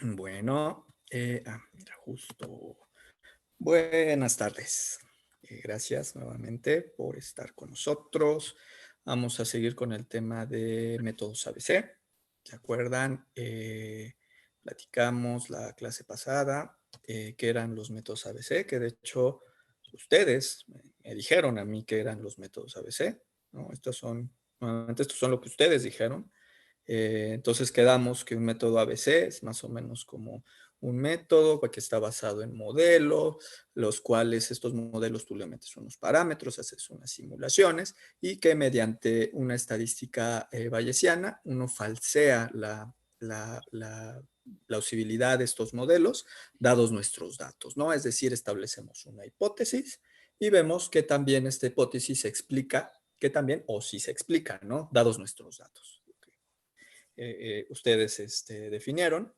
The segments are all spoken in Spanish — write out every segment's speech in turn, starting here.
Bueno, mira, justo. Buenas tardes. Gracias nuevamente por estar con nosotros. Vamos a seguir con el tema de métodos ABC. ¿Se acuerdan? Platicamos la clase pasada qué eran los métodos ABC, que de hecho ustedes me dijeron a mí que eran los métodos ABC, ¿no? Nuevamente estos son lo que ustedes dijeron. Entonces quedamos que un método ABC es más o menos como un método que está basado en modelos, los cuales estos modelos tú le metes unos parámetros, haces unas simulaciones y que mediante una estadística bayesiana uno falsea la plausibilidad de estos modelos dados nuestros datos, ¿no? Es decir, establecemos una hipótesis y vemos que también esta hipótesis se explica, que también, o si se explica, ¿no? Dados nuestros datos. Ustedes definieron.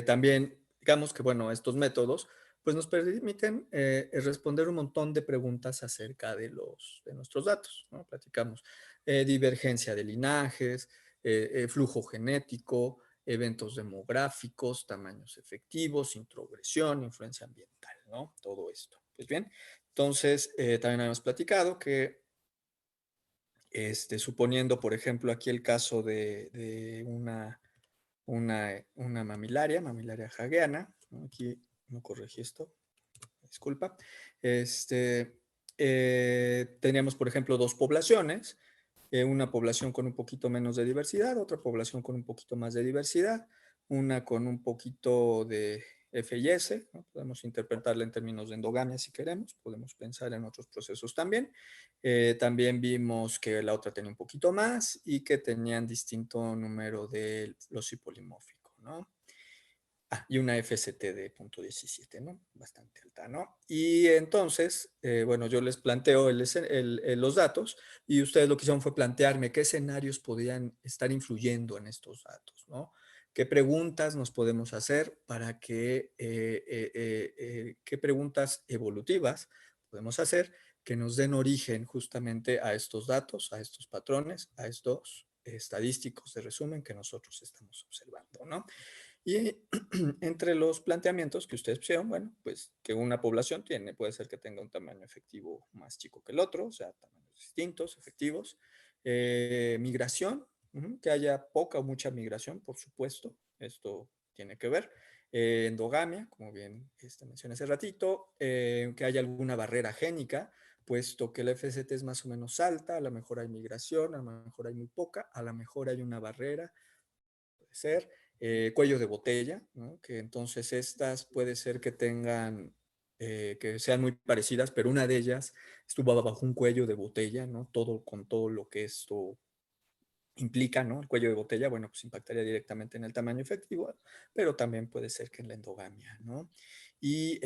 También, digamos que, bueno, estos métodos pues nos permiten responder un montón de preguntas acerca de nuestros datos, ¿no? Platicamos divergencia de linajes, flujo genético, eventos demográficos, tamaños efectivos, introgresión, influencia ambiental, ¿no? Todo esto. Pues bien, entonces también habíamos platicado que suponiendo, por ejemplo, aquí el caso de una mamilaria hageana, ¿no? Aquí no corregí esto, disculpa. Teníamos, por ejemplo, dos poblaciones, una población con un poquito menos de diversidad, otra población con un poquito más de diversidad, una con un poquito de F y S, ¿no? Podemos interpretarla en términos de endogamia si queremos, podemos pensar en otros procesos también. También vimos que la otra tenía un poquito más y que tenían distinto número de los hipolimórfico, ¿no? Y una FST de .17, ¿no? Bastante alta, ¿no? Y entonces, bueno, yo les planteo los datos y ustedes lo que hicieron fue plantearme qué escenarios podrían estar influyendo en estos datos, ¿no? ¿Qué preguntas nos podemos hacer para qué preguntas evolutivas podemos hacer que nos den origen justamente a estos datos, a estos patrones, a estos estadísticos de resumen que nosotros estamos observando, ¿no? Y entre los planteamientos que ustedes pusieron, bueno, pues que una población puede ser que tenga un tamaño efectivo más chico que el otro, o sea, tamaños distintos, efectivos. Migración, que haya poca o mucha migración, por supuesto, esto tiene que ver. Endogamia, como bien mencioné hace ratito, que haya alguna barrera génica, puesto que la FST es más o menos alta, a lo mejor hay migración, a lo mejor hay muy poca, a lo mejor hay una barrera, puede ser. Cuello de botella, ¿no? Que entonces estas puede ser que tengan, que sean muy parecidas, pero una de ellas estuvo bajo un cuello de botella, ¿no? Todo con todo lo que esto implica, ¿no? El cuello de botella, bueno, pues impactaría directamente en el tamaño efectivo, pero también puede ser que en la endogamia, ¿no? Y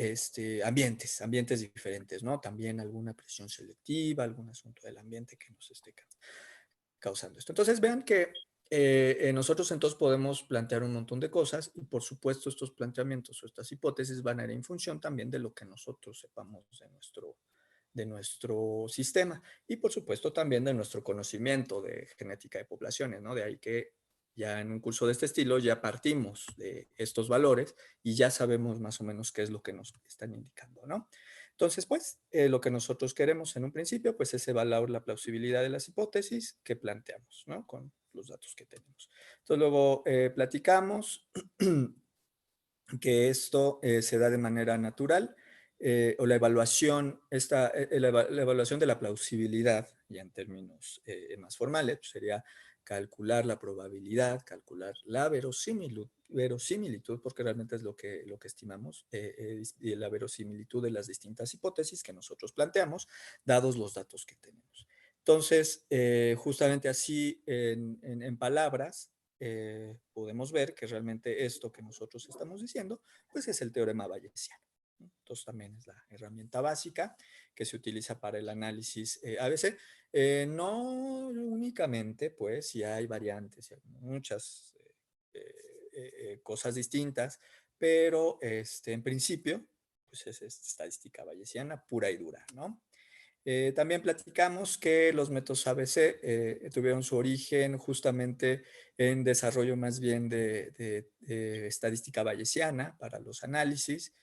ambientes diferentes, ¿no? También alguna presión selectiva, algún asunto del ambiente que nos esté causando esto. Entonces vean que nosotros entonces podemos plantear un montón de cosas y por supuesto estos planteamientos o estas hipótesis van a ir en función también de lo que nosotros sepamos de nuestro sistema y por supuesto también de nuestro conocimiento de genética de poblaciones, ¿no? De ahí que ya en un curso de este estilo ya partimos de estos valores y ya sabemos más o menos qué es lo que nos están indicando, ¿no? Entonces, pues, lo que nosotros queremos en un principio, pues, es evaluar la plausibilidad de las hipótesis que planteamos, ¿no? Con los datos que tenemos. Entonces, luego platicamos que esto se da de manera natural, o la evaluación, la evaluación de la plausibilidad, ya en términos más formales, pues sería calcular la probabilidad, calcular la verosimilitud, porque realmente es lo que estimamos, y la verosimilitud de las distintas hipótesis que nosotros planteamos, dados los datos que tenemos. Entonces, justamente así, en palabras, podemos ver que realmente esto que nosotros estamos diciendo, pues es el teorema bayesiano. Entonces también es la herramienta básica que se utiliza para el análisis ABC. No únicamente, pues, si hay variantes, y hay muchas cosas distintas, pero en principio, pues es estadística bayesiana pura y dura, ¿no? También platicamos que los métodos ABC tuvieron su origen justamente en desarrollo más bien de estadística bayesiana para los análisis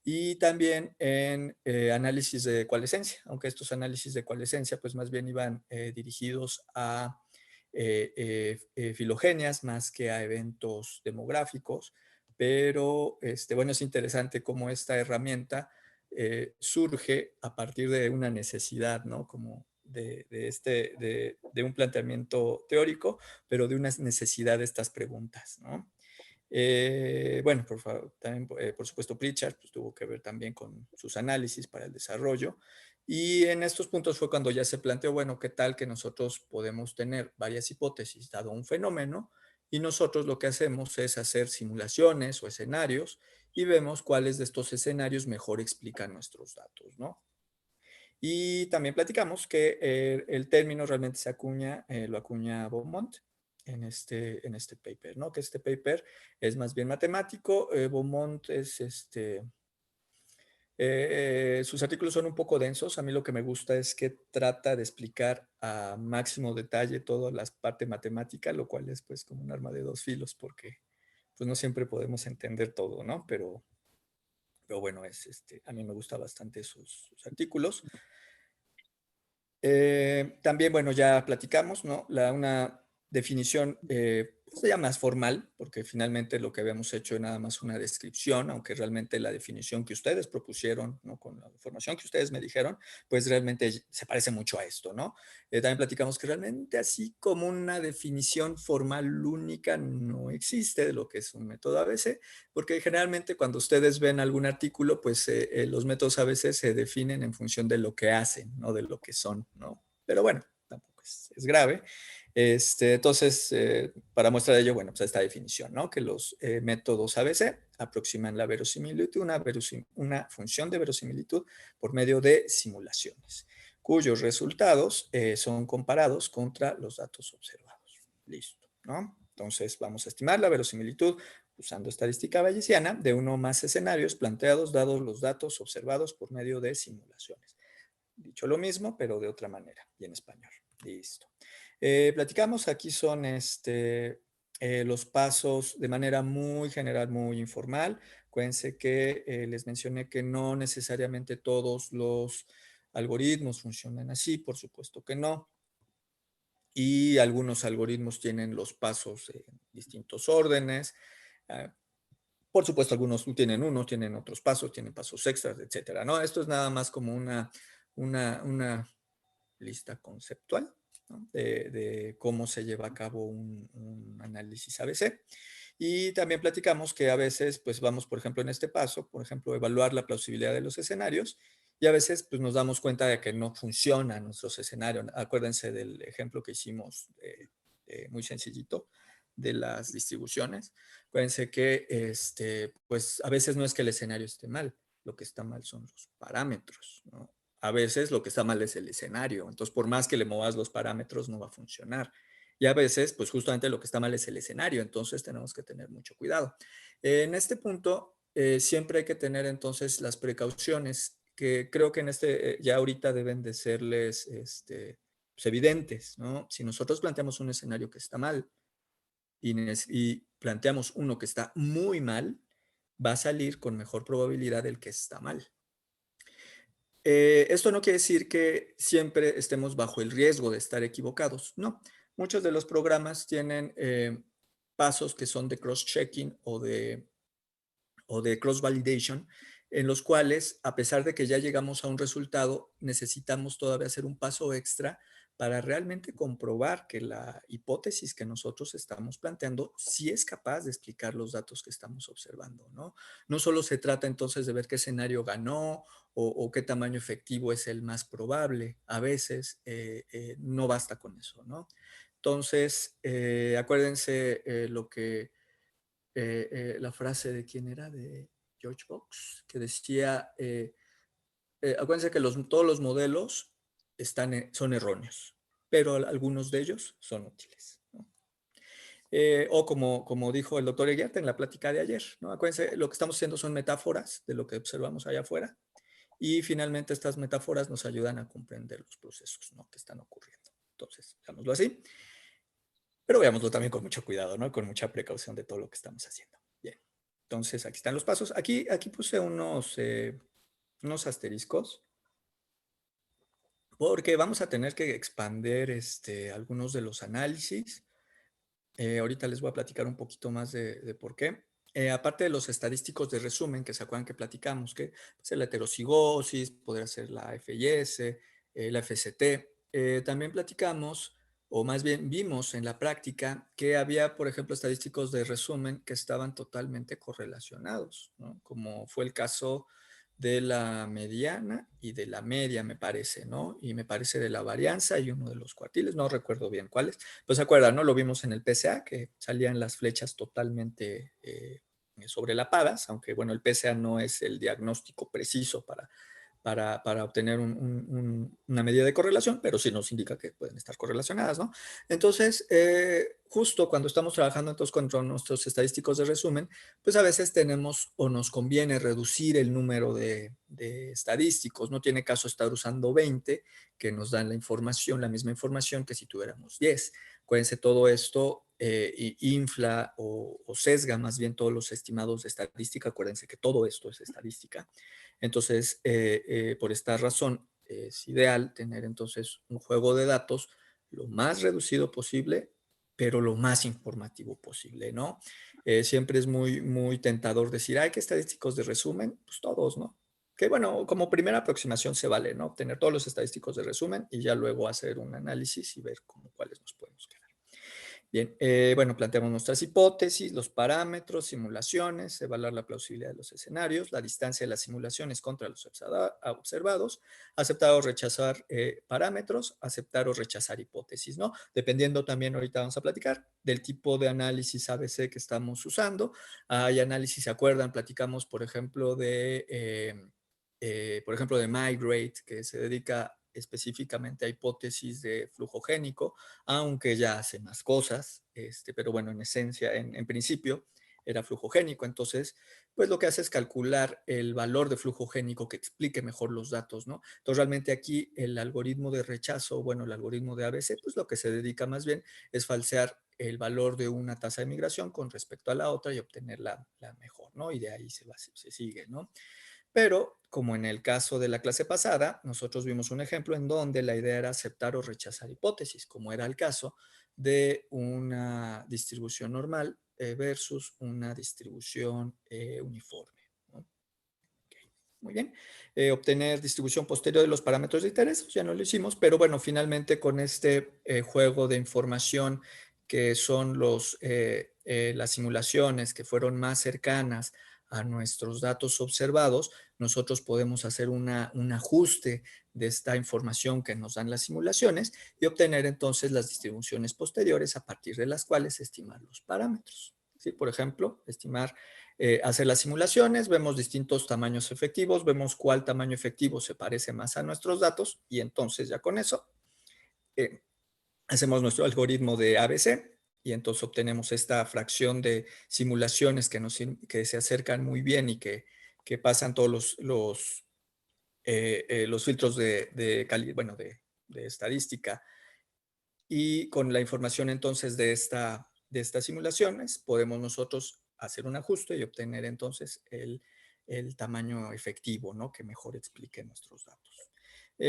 y también en análisis de coalescencia, aunque estos análisis de coalescencia pues más bien iban dirigidos a filogenias más que a eventos demográficos, pero bueno, es interesante cómo esta herramienta surge a partir de una necesidad, ¿no? Como de un planteamiento teórico, pero de una necesidad de estas preguntas, ¿no? Bueno, también, por supuesto, Pritchard pues, tuvo que ver también con sus análisis para el desarrollo. Y en estos puntos fue cuando ya se planteó, bueno, ¿qué tal que nosotros podemos tener varias hipótesis dado un fenómeno? Y nosotros lo que hacemos es hacer simulaciones o escenarios y vemos cuáles de estos escenarios mejor explican nuestros datos, ¿no? Y también platicamos que el término realmente se acuña, lo acuña Beaumont en este paper, ¿no? Que este paper es más bien matemático. Beaumont es sus artículos son un poco densos. A mí lo que me gusta es que trata de explicar a máximo detalle toda la parte matemática, lo cual es pues como un arma de dos filos porque pues no siempre podemos entender todo, ¿no? Pero bueno, a mí me gusta bastante sus artículos. También, bueno, ya platicamos, ¿no? Una definición pues ya más formal, porque finalmente lo que habíamos hecho es nada más una descripción, aunque realmente la definición que ustedes propusieron, ¿no? Con la información que ustedes me dijeron, pues realmente se parece mucho a esto, ¿no? También platicamos que realmente así como una definición formal única no existe de lo que es un método ABC, porque generalmente cuando ustedes ven algún artículo, pues los métodos ABC se definen en función de lo que hacen, no de lo que son, ¿no? Pero bueno, tampoco es grave. Entonces, para muestra de ello, bueno, pues esta definición, ¿no? Que los métodos ABC aproximan la verosimilitud, una función de verosimilitud por medio de simulaciones, cuyos resultados son comparados contra los datos observados. Listo, ¿no? Entonces, vamos a estimar la verosimilitud usando estadística bayesiana de uno o más escenarios planteados dados los datos observados por medio de simulaciones. Dicho lo mismo, pero de otra manera y en español. Listo. Platicamos, aquí son los pasos de manera muy general, muy informal. Acuérdense que les mencioné que no necesariamente todos los algoritmos funcionan así, por supuesto que no. Y algunos algoritmos tienen los pasos en distintos órdenes. Ah, por supuesto, algunos tienen uno, tienen otros pasos, tienen pasos extras, etcétera, ¿no? Esto es nada más como una lista conceptual, ¿no? De cómo se lleva a cabo un análisis ABC. Y también platicamos que a veces, pues vamos, por ejemplo, en este paso, por ejemplo, evaluar la plausibilidad de los escenarios y a veces, pues nos damos cuenta de que no funcionan nuestros escenarios. Acuérdense del ejemplo que hicimos muy sencillito de las distribuciones. Acuérdense que, pues a veces no es que el escenario esté mal, lo que está mal son los parámetros, ¿no? A veces lo que está mal es el escenario, entonces por más que le movas los parámetros no va a funcionar. Y a veces, pues justamente lo que está mal es el escenario, entonces tenemos que tener mucho cuidado. En este punto, siempre hay que tener entonces las precauciones que creo que ya ahorita deben de serles pues, evidentes, ¿no? Si nosotros planteamos un escenario que está mal y planteamos uno que está muy mal, va a salir con mejor probabilidad el que está mal. Esto no quiere decir que siempre estemos bajo el riesgo de estar equivocados, no. Muchos de los programas tienen pasos que son de cross-checking o de cross-validation, en los cuales, a pesar de que ya llegamos a un resultado, necesitamos todavía hacer un paso extra para realmente comprobar que la hipótesis que nosotros estamos planteando sí es capaz de explicar los datos que estamos observando, ¿no? No solo se trata entonces de ver qué escenario ganó o qué tamaño efectivo es el más probable. A veces no basta con eso, ¿no? Entonces, acuérdense la frase de quién era, de George Box, que decía, acuérdense que todos los modelos son erróneos, pero algunos de ellos son útiles, ¿no? O como dijo el doctor Eguiarte en la plática de ayer, ¿no? Acuérdense, lo que estamos haciendo son metáforas de lo que observamos allá afuera Y finalmente estas metáforas nos ayudan a comprender los procesos, ¿no?, que están ocurriendo. Entonces, veámoslo así. Pero veámoslo también con mucho cuidado, ¿no?, con mucha precaución de todo lo que estamos haciendo. Bien, entonces aquí están los pasos. Aquí puse unos asteriscos porque vamos a tener que expander algunos de los análisis. Ahorita les voy a platicar un poquito más de por qué. Aparte de los estadísticos de resumen, que se acuerdan que platicamos, que es la heterocigosis, podría ser la FIS, la FCT. También platicamos, o más bien vimos en la práctica, que había, por ejemplo, estadísticos de resumen que estaban totalmente correlacionados, ¿no?, como fue el caso de la mediana y de la media, me parece, ¿no? Y me parece de la varianza y uno de los cuartiles, no recuerdo bien cuáles. Pues se acuerdan, ¿no? Lo vimos en el PSA, que salían las flechas totalmente sobrelapadas, aunque bueno, el PSA no es el diagnóstico preciso para obtener una medida de correlación, pero sí nos indica que pueden estar correlacionadas, ¿no? Entonces, justo cuando estamos trabajando entonces con nuestros estadísticos de resumen, pues a veces tenemos o nos conviene reducir el número de estadísticos. No tiene caso estar usando 20 que nos dan la misma información que si tuviéramos 10. Acuérdense, todo esto infla o sesga más bien todos los estimados de estadística. Acuérdense que todo esto es estadística. Entonces, por esta razón, es ideal tener entonces un juego de datos lo más reducido posible, pero lo más informativo posible, ¿no? Siempre es muy, muy tentador decir, ay, ¿qué estadísticos de resumen? Pues todos, ¿no? Que bueno, como primera aproximación se vale, ¿no? Obtener todos los estadísticos de resumen y ya luego hacer un análisis y ver cómo cuáles nos podemos quedar. Bien, bueno, planteamos nuestras hipótesis, los parámetros, simulaciones, evaluar la plausibilidad de los escenarios, la distancia de las simulaciones contra los observados, aceptar o rechazar parámetros, aceptar o rechazar hipótesis, ¿no? Dependiendo también, ahorita vamos a platicar, del tipo de análisis ABC que estamos usando. Hay análisis, ¿se acuerdan? Platicamos, por ejemplo, de Migrate, que se dedica específicamente a hipótesis de flujo génico, aunque ya hace más cosas, pero bueno, en esencia, en principio, era flujo génico. Entonces, pues lo que hace es calcular el valor de flujo génico que explique mejor los datos, ¿no? Entonces, realmente aquí el algoritmo de rechazo, bueno, el algoritmo de ABC, pues lo que se dedica más bien es falsear el valor de una tasa de migración con respecto a la otra y obtener la mejor, ¿no? Y de ahí se sigue, ¿no? Pero, como en el caso de la clase pasada, nosotros vimos un ejemplo en donde la idea era aceptar o rechazar hipótesis, como era el caso de una distribución normal versus una distribución uniforme, ¿no? Ok, muy bien. Obtener distribución posterior de los parámetros de interés, ya no lo hicimos, pero bueno, finalmente con este juego de información que son las simulaciones que fueron más cercanas a nuestros datos observados, nosotros podemos hacer un ajuste de esta información que nos dan las simulaciones y obtener entonces las distribuciones posteriores a partir de las cuales estimar los parámetros. ¿Sí? Por ejemplo, hacer las simulaciones, vemos distintos tamaños efectivos, vemos cuál tamaño efectivo se parece más a nuestros datos y entonces ya con eso eh, hacemos nuestro algoritmo de ABC y entonces obtenemos esta fracción de simulaciones que se acercan muy bien y que pasan todos los filtros bueno, de estadística. Y con la información entonces de estas simulaciones podemos nosotros hacer un ajuste y obtener entonces el tamaño efectivo, ¿no?, que mejor explique nuestros datos.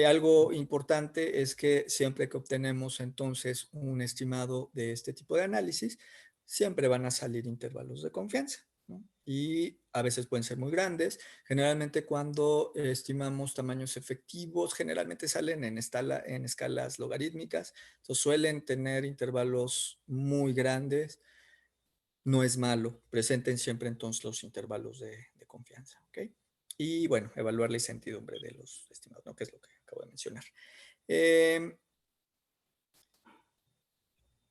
Algo importante es que siempre que obtenemos entonces un estimado de este tipo de análisis, siempre van a salir intervalos de confianza, ¿no? Y a veces pueden ser muy grandes. Generalmente cuando estimamos tamaños efectivos, generalmente salen en escalas logarítmicas, entonces suelen tener intervalos muy grandes. No es malo, presenten siempre entonces los intervalos de confianza, ¿ok? Y bueno, evaluar la incertidumbre de los estimados, ¿no?, que es lo que acabo de mencionar. Eh,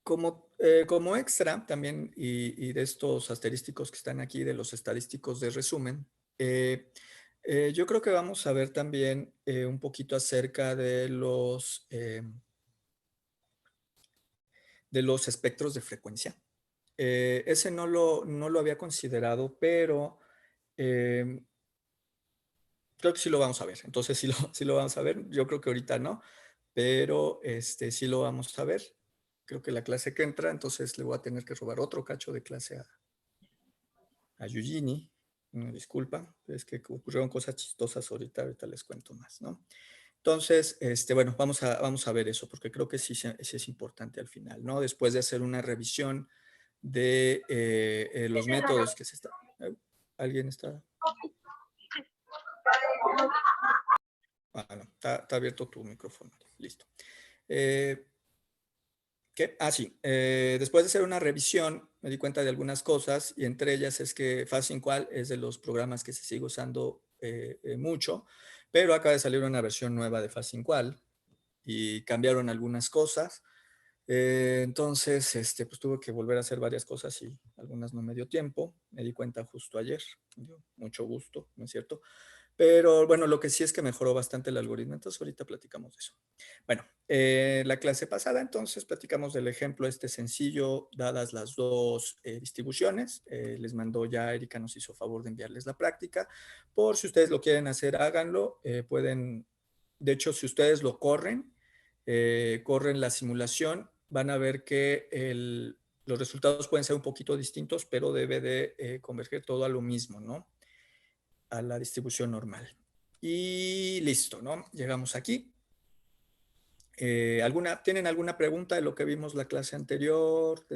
como extra también, y de estos asterísticos que están aquí, de los estadísticos de resumen, yo creo que vamos a ver también un poquito acerca de los espectros de frecuencia. Ese no lo había considerado, pero Creo que sí lo vamos a ver. Entonces sí lo vamos a ver. Yo creo que ahorita no, pero sí lo vamos a ver. Creo que la clase que entra, entonces le voy a tener que robar otro cacho de clase a Eugenie. Una disculpa, es que ocurrieron cosas chistosas ahorita les cuento más, ¿no? Entonces, bueno, vamos a ver eso, porque creo que sí es importante al final, ¿no? Después de hacer una revisión de los métodos que se está... ¿Alguien está? Ah, no, está abierto tu micrófono. Listo. ¿Qué? Ah, sí. Después de hacer una revisión, me di cuenta de algunas cosas y entre ellas es que FastSynQual es de los programas que se sigue usando mucho, pero acaba de salir una versión nueva de FastSynQual y cambiaron algunas cosas. Entonces, pues tuve que volver a hacer varias cosas y algunas no me dio tiempo. Me di cuenta justo ayer. Me dio mucho gusto, ¿no es cierto? Pero bueno, lo que sí es que mejoró bastante el algoritmo. Entonces, ahorita platicamos de eso. Bueno, la clase pasada, entonces, platicamos del ejemplo sencillo, dadas las dos distribuciones. Les mandó ya, Erika nos hizo favor de enviarles la práctica. Por si ustedes lo quieren hacer, háganlo. Pueden, de hecho, si ustedes lo corren la simulación, van a ver que los resultados pueden ser un poquito distintos, pero debe de converger todo a lo mismo, ¿no? A la distribución normal. Y listo, ¿no? Llegamos aquí. ¿Tienen alguna pregunta de lo que vimos la clase anterior?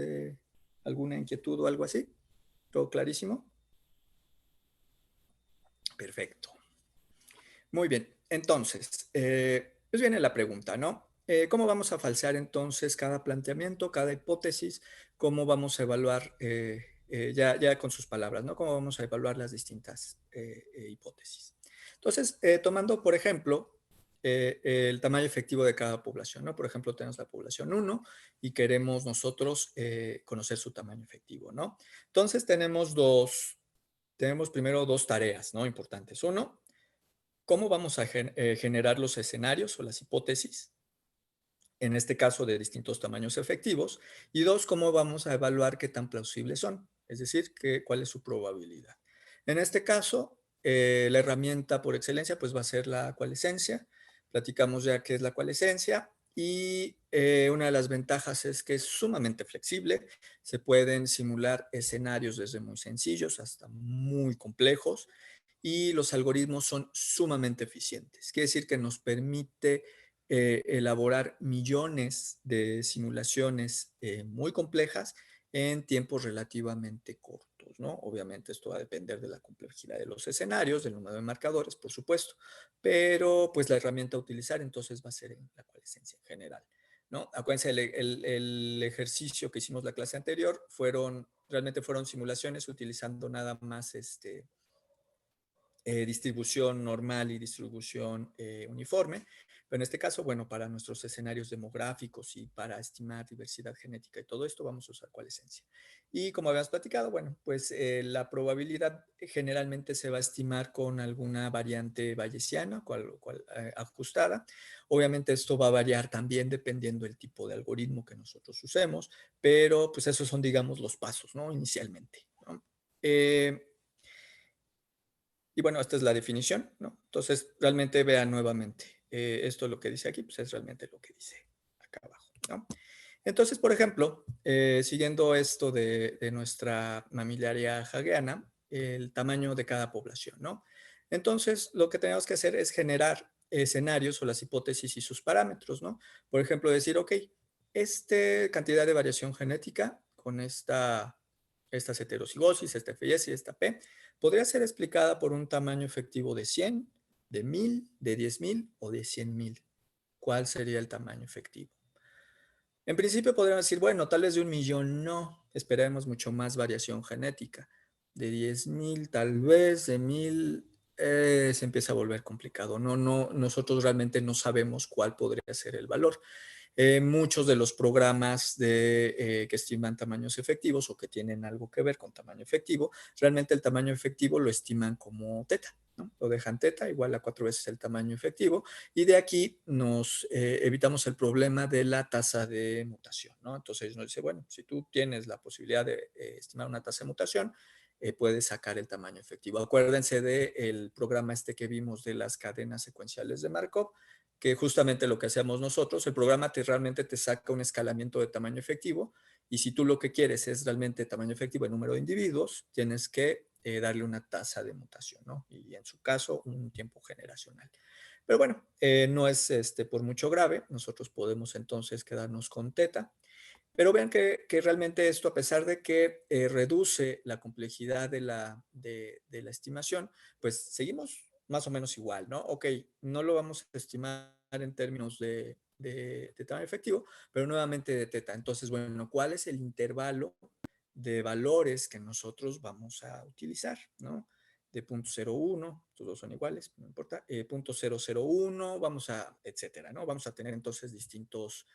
¿Alguna inquietud o algo así? ¿Todo clarísimo? Perfecto. Muy bien. Entonces, pues viene la pregunta, ¿no? ¿Cómo vamos a falsear entonces cada planteamiento, cada hipótesis? ¿Cómo vamos a evaluar, ya con sus palabras, ¿no? ¿Cómo vamos a evaluar las distintas hipótesis? Entonces, tomando, por ejemplo, el tamaño efectivo de cada población, ¿no? Por ejemplo, tenemos la población 1 y queremos nosotros conocer su tamaño efectivo, ¿no? Entonces, tenemos primero dos tareas, ¿no? Importantes. Uno, ¿cómo vamos a generar los escenarios o las hipótesis? En este caso, de distintos tamaños efectivos. Y dos, ¿cómo vamos a evaluar qué tan plausibles son? Es decir, cuál es su probabilidad. En este caso, la herramienta por excelencia pues va a ser la coalescencia. Platicamos ya qué es la coalescencia y una de las ventajas es que es sumamente flexible. Se pueden simular escenarios desde muy sencillos hasta muy complejos y los algoritmos son sumamente eficientes. Quiere decir que nos permite elaborar millones de simulaciones muy complejas en tiempos relativamente cortos, ¿no? Obviamente esto va a depender de la complejidad de los escenarios, del número de marcadores, por supuesto, pero pues la herramienta a utilizar entonces va a ser en la coalescencia en general, ¿no? Acuérdense, el ejercicio que hicimos la clase anterior realmente fueron simulaciones utilizando nada más distribución normal y distribución uniforme. Pero en este caso, bueno, para nuestros escenarios demográficos y para estimar diversidad genética y todo esto, vamos a usar coalescencia. Y como habíamos platicado, bueno, pues la probabilidad generalmente se va a estimar con alguna variante bayesiana, ajustada. Obviamente esto va a variar también dependiendo del tipo de algoritmo que nosotros usemos, pero pues esos son, digamos, los pasos, ¿no? Inicialmente, ¿no? Y bueno, esta es la definición, ¿no? Entonces, realmente vean nuevamente. Esto lo que dice aquí, pues es realmente lo que dice acá abajo, ¿no? Entonces, por ejemplo, siguiendo esto de nuestra mamilaria hageana, el tamaño de cada población, ¿no? Entonces, lo que tenemos que hacer es generar escenarios o las hipótesis y sus parámetros, ¿no? Por ejemplo, decir, ok, esta cantidad de variación genética con estas heterocigosis, esta FS y esta P, podría ser explicada por un tamaño efectivo de 100, de 1000, de 10,000 o de 100,000. ¿Cuál sería el tamaño efectivo? En principio podríamos decir, bueno, tal vez de 1,000,000 no, esperemos mucho más variación genética. De 10,000 tal vez, de 1000 se empieza a volver complicado. Nosotros realmente no sabemos cuál podría ser el valor. Muchos de los programas que estiman tamaños efectivos o que tienen algo que ver con tamaño efectivo, realmente el tamaño efectivo lo estiman como teta, ¿no? Lo dejan teta igual a 4 veces el tamaño efectivo y de aquí nos evitamos el problema de la tasa de mutación, ¿no? Entonces nos dice, bueno, si tú tienes la posibilidad de estimar una tasa de mutación, puedes sacar el tamaño efectivo. Acuérdense del programa este que vimos de las cadenas secuenciales de Markov, que justamente lo que hacemos nosotros, el programa realmente te saca un escalamiento de tamaño efectivo, y si tú lo que quieres es realmente tamaño efectivo en número de individuos, tienes que darle una tasa de mutación, ¿no? Y en su caso, un tiempo generacional. Pero bueno, no es por mucho grave. Nosotros podemos entonces quedarnos con teta. Pero vean que realmente esto, a pesar de que reduce la complejidad de la estimación, pues seguimos más o menos igual, ¿no? Ok, no lo vamos a estimar en términos de tamaño efectivo, pero nuevamente de teta. Entonces, bueno, ¿cuál es el intervalo de valores que nosotros vamos a utilizar, ¿no? De 0.01, estos dos son iguales, no importa, 0.001, vamos a, etcétera, ¿no? Vamos a tener entonces distintos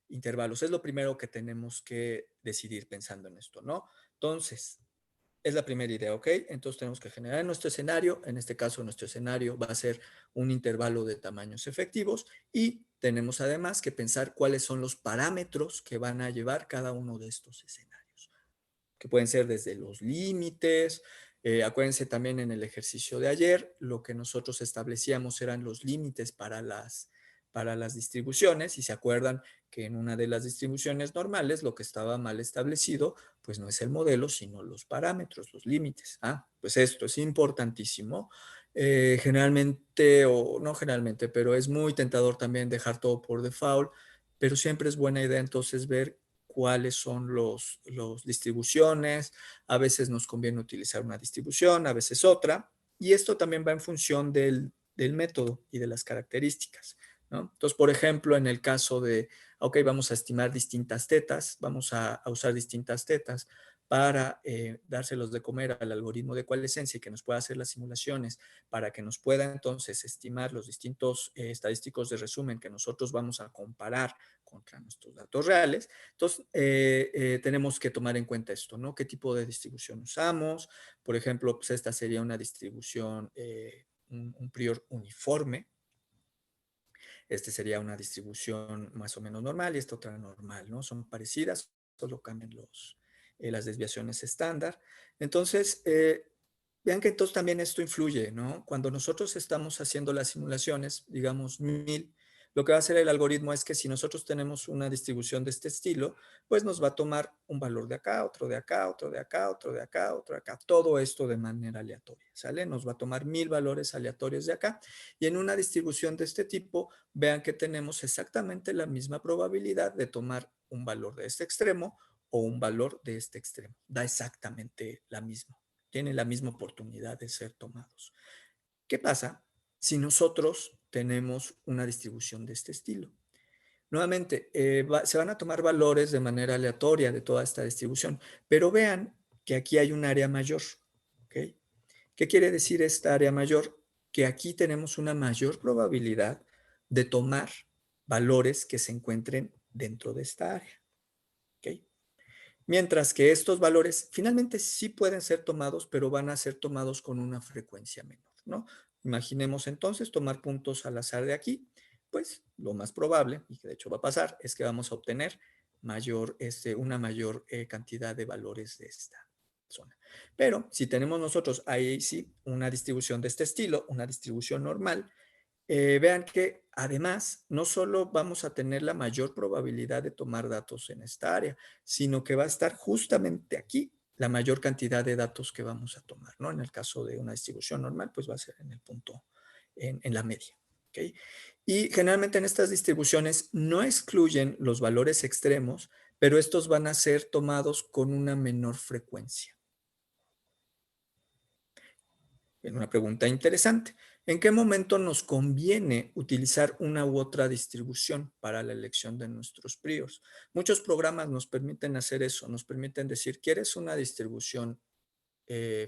intervalos. Es lo primero que tenemos que decidir pensando en esto, ¿no? Entonces, es la primera idea, ¿ok? Entonces tenemos que generar nuestro escenario. En este caso, nuestro escenario va a ser un intervalo de tamaños efectivos, y tenemos además que pensar cuáles son los parámetros que van a llevar cada uno de estos escenarios, que pueden ser desde los límites. Acuérdense también en el ejercicio de ayer, lo que nosotros establecíamos eran los límites para las distribuciones, y se acuerdan que en una de las distribuciones normales lo que estaba mal establecido pues no es el modelo, sino los parámetros, los límites. Pues esto es importantísimo. Generalmente, o no generalmente, pero es muy tentador también dejar todo por default, pero siempre es buena idea entonces ver cuáles son los distribuciones. A veces nos conviene utilizar una distribución, a veces otra, y esto también va en función del método y de las características, ¿no? Entonces, por ejemplo, en el caso de, ok, vamos a estimar distintas tetas, vamos a usar distintas tetas para dárselos de comer al algoritmo de coalescencia y que nos pueda hacer las simulaciones, para que nos pueda entonces estimar los distintos estadísticos de resumen que nosotros vamos a comparar contra nuestros datos reales. Entonces, tenemos que tomar en cuenta esto, ¿no? ¿Qué tipo de distribución usamos? Por ejemplo, pues esta sería una distribución, un prior uniforme. Este sería una distribución más o menos normal y esta otra normal, ¿no? Son parecidas, solo cambian las desviaciones estándar. Entonces, vean que entonces también esto influye, ¿no? Cuando nosotros estamos haciendo las simulaciones, digamos 1000, lo que va a hacer el algoritmo es que si nosotros tenemos una distribución de este estilo, pues nos va a tomar un valor de acá, otro de acá, otro de acá, otro de acá, otro de acá, todo esto de manera aleatoria, ¿sale? Nos va a tomar 1000 valores aleatorios de acá, y en una distribución de este tipo, vean que tenemos exactamente la misma probabilidad de tomar un valor de este extremo o un valor de este extremo. Da exactamente la misma. Tienen la misma oportunidad de ser tomados. ¿Qué pasa si nosotros tenemos una distribución de este estilo? Nuevamente, se van a tomar valores de manera aleatoria de toda esta distribución, pero vean que aquí hay un área mayor, ¿ok? ¿Qué quiere decir esta área mayor? Que aquí tenemos una mayor probabilidad de tomar valores que se encuentren dentro de esta área, ¿ok? Mientras que estos valores finalmente sí pueden ser tomados, pero van a ser tomados con una frecuencia menor, ¿no? Imaginemos entonces tomar puntos al azar de aquí. Pues lo más probable, y que de hecho va a pasar, es que vamos a obtener una mayor cantidad de valores de esta zona. Pero si tenemos nosotros ahí sí una distribución de este estilo, una distribución normal, vean que además no solo vamos a tener la mayor probabilidad de tomar datos en esta área, sino que va a estar justamente aquí la mayor cantidad de datos que vamos a tomar, ¿no? En el caso de una distribución normal, pues va a ser en el punto, en la media, ¿ok? Y generalmente en estas distribuciones no excluyen los valores extremos, pero estos van a ser tomados con una menor frecuencia. Una pregunta interesante. ¿En qué momento nos conviene utilizar una u otra distribución para la elección de nuestros priors? Muchos programas nos permiten hacer eso, nos permiten decir, ¿quieres una distribución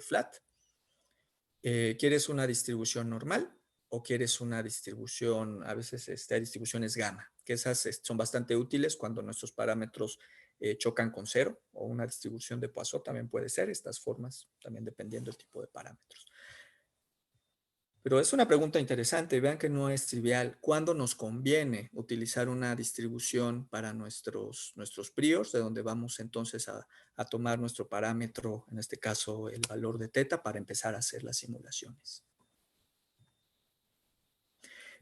flat? ¿Quieres una distribución normal? ¿O quieres una distribución, a veces hay distribuciones gamma, que esas son bastante útiles cuando nuestros parámetros chocan con cero, o una distribución de Poisson también puede ser, estas formas también dependiendo del tipo de parámetros. Pero es una pregunta interesante. Vean que no es trivial. ¿Cuándo nos conviene utilizar una distribución para nuestros priors, de donde vamos entonces a tomar nuestro parámetro, en este caso el valor de teta, para empezar a hacer las simulaciones?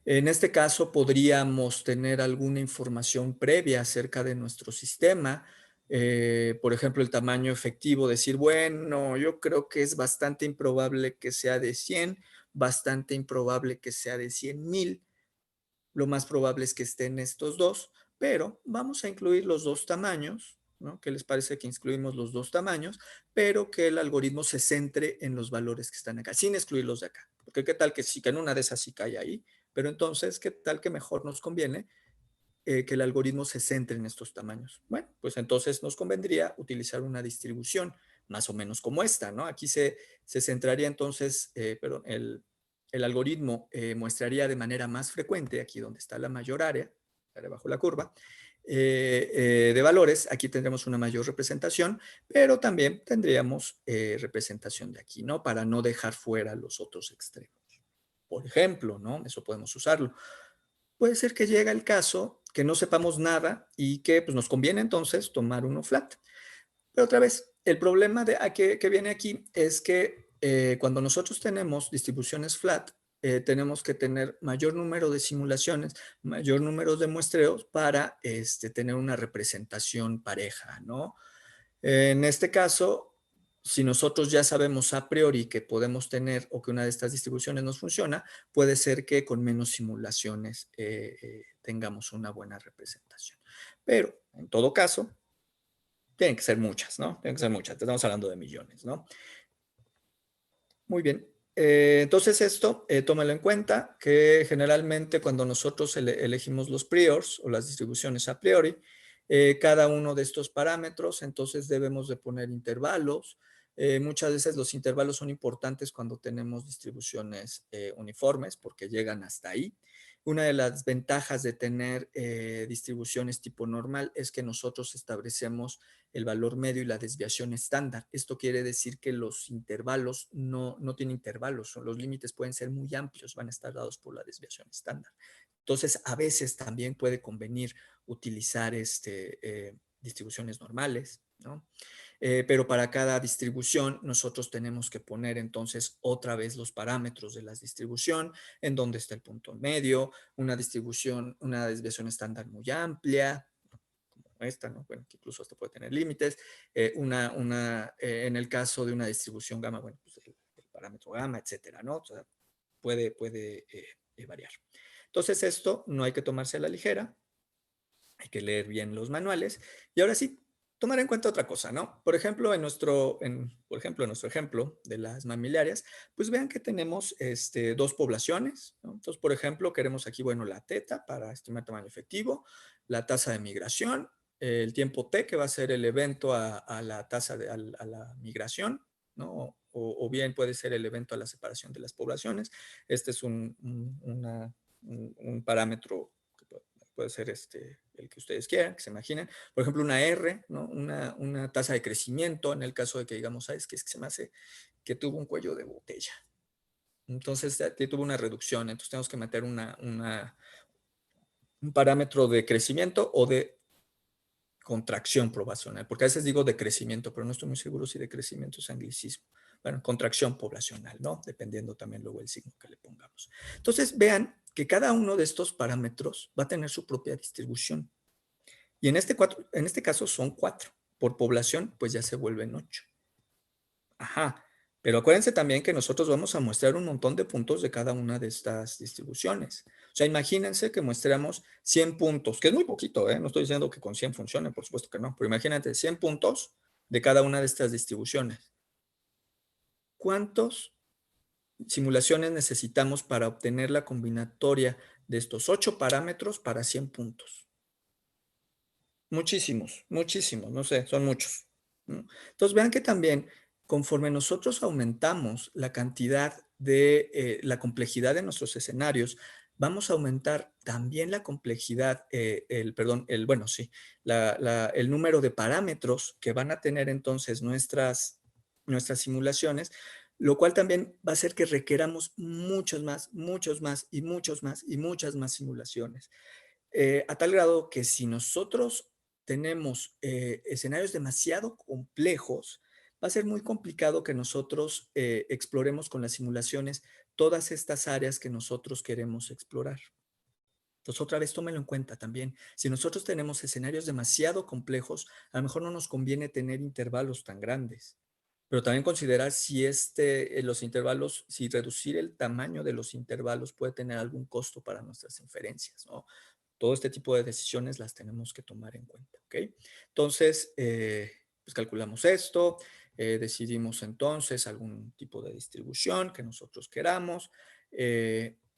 En este caso, podríamos tener alguna información previa acerca de nuestro sistema. Por ejemplo, el tamaño efectivo, decir, bueno, yo creo que es bastante improbable que sea de 100, bastante improbable que sea de 100,000. Lo más probable es que estén estos dos, pero vamos a incluir los dos tamaños, ¿no? ¿Qué les parece que incluimos los dos tamaños? Pero que el algoritmo se centre en los valores que están acá, sin excluirlos de acá. Porque qué tal que sí, que en una de esas sí cae ahí, pero entonces, ¿qué tal que mejor nos conviene que el algoritmo se centre en estos tamaños? Bueno, pues entonces nos convendría utilizar una distribución más o menos como esta, ¿no? Aquí se centraría entonces, perdón, el algoritmo muestraría de manera más frecuente, aquí donde está la mayor área, bajo la curva, de valores. Aquí tendremos una mayor representación, pero también tendríamos representación de aquí, ¿no? Para no dejar fuera los otros extremos. Por ejemplo, ¿no? Eso podemos usarlo. Puede ser que llegue el caso que no sepamos nada y que pues, nos conviene entonces tomar uno flat. Pero otra vez, el problema que viene aquí es que cuando nosotros tenemos distribuciones flat, tenemos que tener mayor número de simulaciones, mayor número de muestreos para tener una representación pareja, ¿no? En este caso, si nosotros ya sabemos a priori que podemos tener o que una de estas distribuciones nos funciona, puede ser que con menos simulaciones tengamos una buena representación. Pero, en todo caso, tienen que ser muchas, ¿no? Tienen que ser muchas. Estamos hablando de millones, ¿no? Muy bien. Entonces esto, tómalo en cuenta, que generalmente cuando nosotros elegimos los priors o las distribuciones a priori, cada uno de estos parámetros, entonces debemos de poner intervalos. Muchas veces los intervalos son importantes cuando tenemos distribuciones uniformes porque llegan hasta ahí. Una de las ventajas de tener distribuciones tipo normal es que nosotros establecemos el valor medio y la desviación estándar. Esto quiere decir que los intervalos no tienen intervalos, los límites pueden ser muy amplios, van a estar dados por la desviación estándar. Entonces, a veces también puede convenir utilizar distribuciones normales, ¿no? Pero para cada distribución nosotros tenemos que poner entonces otra vez los parámetros de la distribución, en dónde está el punto medio, una distribución, una desviación estándar muy amplia, como esta, ¿no? Bueno, que incluso hasta puede tener límites. En el caso de una distribución gamma, bueno, pues el parámetro gamma, etcétera, ¿no? O sea, puede variar. Entonces, esto no hay que tomarse a la ligera, hay que leer bien los manuales. Y ahora sí, tomar en cuenta otra cosa, ¿no? Por ejemplo, en nuestro ejemplo de las mamilarias, pues vean que tenemos dos poblaciones, ¿no? Entonces, por ejemplo, queremos aquí, bueno, la teta para estimar tamaño efectivo, la tasa de migración, el tiempo T, que va a ser el evento a la tasa a la migración, ¿no? O bien puede ser el evento a la separación de las poblaciones. Este es un parámetro que puede ser el que ustedes quieran, que se imaginen. Por ejemplo, una R, ¿no? Una tasa de crecimiento en el caso de que digamos, ¿sabes qué? Es que se me hace que tuvo un cuello de botella. Entonces, tuvo una reducción. Entonces, tenemos que meter un parámetro de crecimiento o de contracción poblacional, porque a veces digo de crecimiento, pero no estoy muy seguro si de crecimiento es anglicismo. Bueno, contracción poblacional, ¿no? Dependiendo también luego el signo que le pongamos. Entonces, vean que cada uno de estos parámetros va a tener su propia distribución. Y en este caso son 4. Por población, pues ya se vuelven 8. Ajá. Pero acuérdense también que nosotros vamos a mostrar un montón de puntos de cada una de estas distribuciones. O sea, imagínense que muestramos 100 puntos, que es muy poquito, ¿eh? No estoy diciendo que con 100 funcione, por supuesto que no, pero imagínate 100 puntos de cada una de estas distribuciones. ¿Cuántas simulaciones necesitamos para obtener la combinatoria de estos 8 parámetros para 100 puntos? Muchísimos, muchísimos, no sé, son muchos, ¿no? Entonces vean que también conforme nosotros aumentamos la cantidad de la complejidad de nuestros escenarios, vamos a aumentar también la complejidad, bueno, sí, el número de parámetros que van a tener entonces nuestras simulaciones, lo cual también va a hacer que requeramos muchos más y muchas más simulaciones. A tal grado que si nosotros tenemos escenarios demasiado complejos, va a ser muy complicado que nosotros exploremos con las simulaciones todas estas áreas que nosotros queremos explorar. Entonces, otra vez tómenlo en cuenta también. Si nosotros tenemos escenarios demasiado complejos, a lo mejor no nos conviene tener intervalos tan grandes. Pero también considerar si los intervalos, si reducir el tamaño de los intervalos puede tener algún costo para nuestras inferencias, ¿no? Todo este tipo de decisiones las tenemos que tomar en cuenta, ¿ok? Entonces, pues calculamos esto, decidimos entonces algún tipo de distribución que nosotros queramos,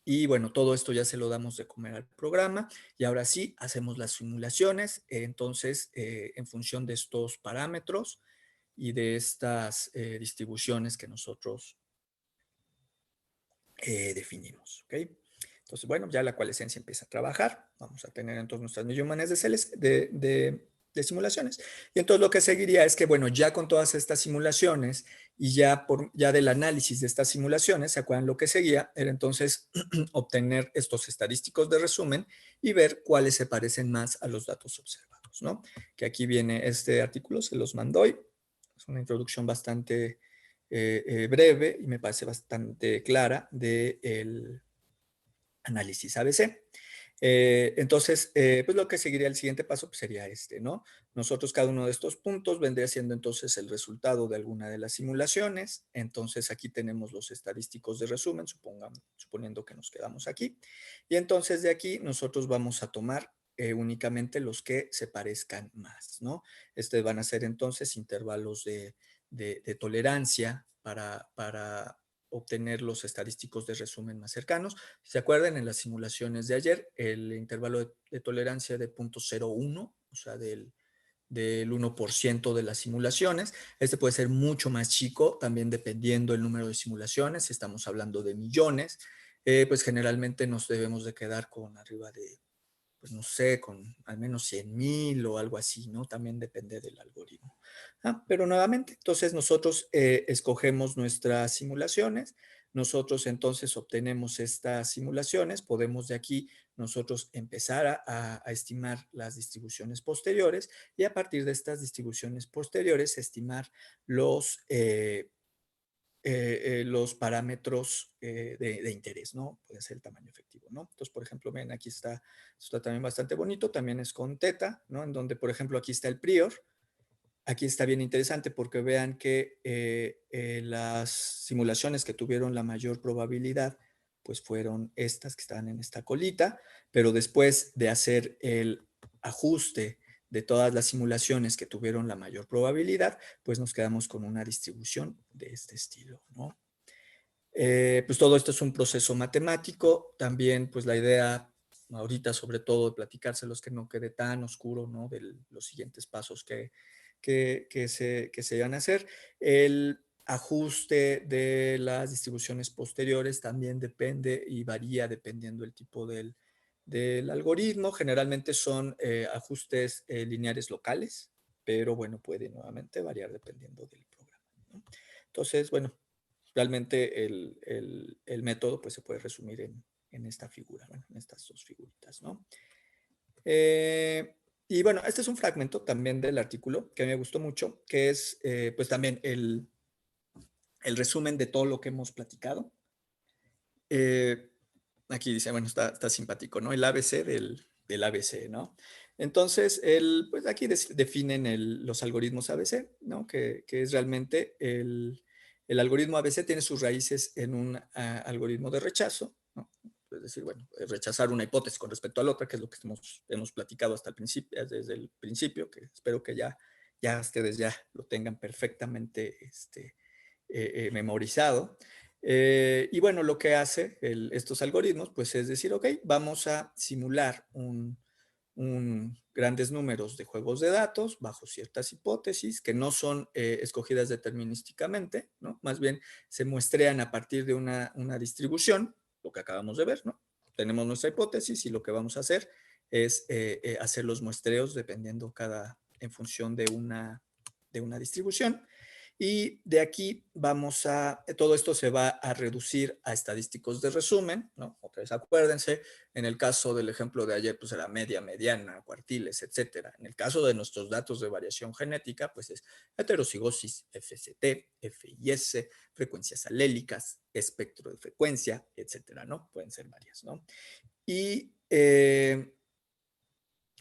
y bueno, todo esto ya se lo damos de comer al programa y ahora sí hacemos las simulaciones, entonces en función de estos parámetros y de estas distribuciones que nosotros definimos, ¿ok? Entonces, bueno, ya la coalescencia empieza a trabajar. Vamos a tener entonces nuestras millones de simulaciones. Y entonces lo que seguiría es que, bueno, ya con todas estas simulaciones y ya del análisis de estas simulaciones, ¿se acuerdan lo que seguía? Era entonces obtener estos estadísticos de resumen y ver cuáles se parecen más a los datos observados, ¿no? Que aquí viene este artículo, se los mando hoy. Es una introducción bastante breve y me parece bastante clara del análisis ABC. Entonces, pues lo que seguiría el siguiente paso pues sería este, ¿no? Nosotros cada uno de estos puntos vendría siendo entonces el resultado de alguna de las simulaciones. Entonces aquí tenemos los estadísticos de resumen, suponiendo que nos quedamos aquí. Y entonces de aquí nosotros vamos a tomar únicamente los que se parezcan más, ¿no? Van a ser entonces intervalos de tolerancia para obtener los estadísticos de resumen más cercanos. Si se acuerdan, en las simulaciones de ayer, el intervalo de tolerancia de 0.01, o sea, del 1% de las simulaciones. Este puede ser mucho más chico, también dependiendo del número de simulaciones. Si estamos hablando de millones, pues generalmente nos debemos de quedar con arriba de, pues no sé, con al menos 100,000 o algo así, ¿no? También depende del algoritmo. Pero nuevamente, entonces nosotros escogemos nuestras simulaciones, nosotros entonces obtenemos estas simulaciones, podemos de aquí nosotros empezar a estimar las distribuciones posteriores y a partir de estas distribuciones posteriores estimar los parámetros de interés, ¿no? Puede ser el tamaño efectivo, ¿no? Entonces, por ejemplo, ven, aquí está, esto está también bastante bonito, también es con teta, ¿no? En donde, por ejemplo, aquí está el prior. Aquí está bien interesante porque vean que las simulaciones que tuvieron la mayor probabilidad, pues fueron estas que están en esta colita, pero después de hacer el ajuste de todas las simulaciones que tuvieron la mayor probabilidad, pues nos quedamos con una distribución de este estilo, ¿no? Pues todo esto es un proceso matemático, también pues la idea ahorita sobre todo de platicárselos que no quede tan oscuro, ¿no? De los siguientes pasos que se van a hacer. El ajuste de las distribuciones posteriores también depende y varía dependiendo del tipo del algoritmo. Generalmente son ajustes lineares locales, pero bueno, puede nuevamente variar dependiendo del programa, ¿no? Entonces, bueno, realmente el método pues, se puede resumir en esta figura, bueno, en estas dos figuritas, ¿no? Y bueno, este es un fragmento también del artículo que me gustó mucho, que es pues también el resumen de todo lo que hemos platicado. Aquí dice, bueno, está simpático, ¿no? El ABC del ABC, ¿no? Entonces, pues aquí definen los algoritmos ABC, ¿no? Que es realmente el algoritmo ABC tiene sus raíces en un algoritmo de rechazo, ¿no? Es decir, bueno, rechazar una hipótesis con respecto a la otra, que es lo que hemos platicado hasta el principio, desde el principio, que espero que ya ustedes ya lo tengan perfectamente memorizado. Y bueno, lo que hace estos algoritmos, pues es decir, ok, vamos a simular grandes números de juegos de datos bajo ciertas hipótesis que no son escogidas determinísticamente, ¿no? Más bien se muestrean a partir de una distribución, lo que acabamos de ver, ¿no? Tenemos nuestra hipótesis y lo que vamos a hacer es hacer los muestreos dependiendo en función de una distribución. Y de aquí todo esto se va a reducir a estadísticos de resumen, ¿no? Otra vez acuérdense, en el caso del ejemplo de ayer, pues era media, mediana, cuartiles, etcétera. En el caso de nuestros datos de variación genética, pues es heterocigosis, FST, FIS, frecuencias alélicas, espectro de frecuencia, etcétera, ¿no? Pueden ser varias, ¿no? Y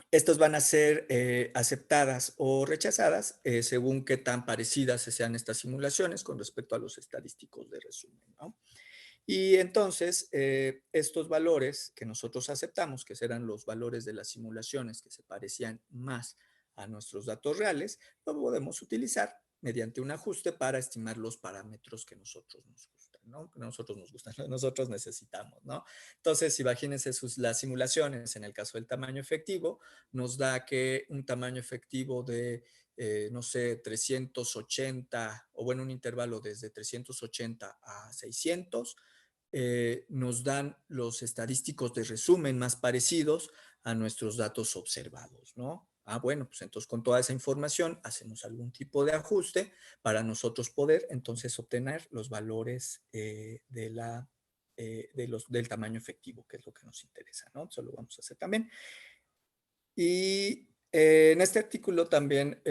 estas van a ser aceptadas o rechazadas según qué tan parecidas sean estas simulaciones con respecto a los estadísticos de resumen, ¿no? Y entonces, estos valores que nosotros aceptamos, que serán los valores de las simulaciones que se parecían más a nuestros datos reales, lo podemos utilizar mediante un ajuste para estimar los parámetros que nosotros nos gustan, ¿no? Que nosotros nos gustan, nosotros necesitamos, ¿no? Entonces, imagínense las simulaciones en el caso del tamaño efectivo, nos da que un tamaño efectivo de no sé, 380, o bueno, un intervalo desde 380 a 600, nos dan los estadísticos de resumen más parecidos a nuestros datos observados, ¿no? Ah, bueno, pues entonces con toda esa información hacemos algún tipo de ajuste para nosotros poder entonces obtener los valores del tamaño efectivo, que es lo que nos interesa, ¿no? Eso lo vamos a hacer también. Y en este artículo también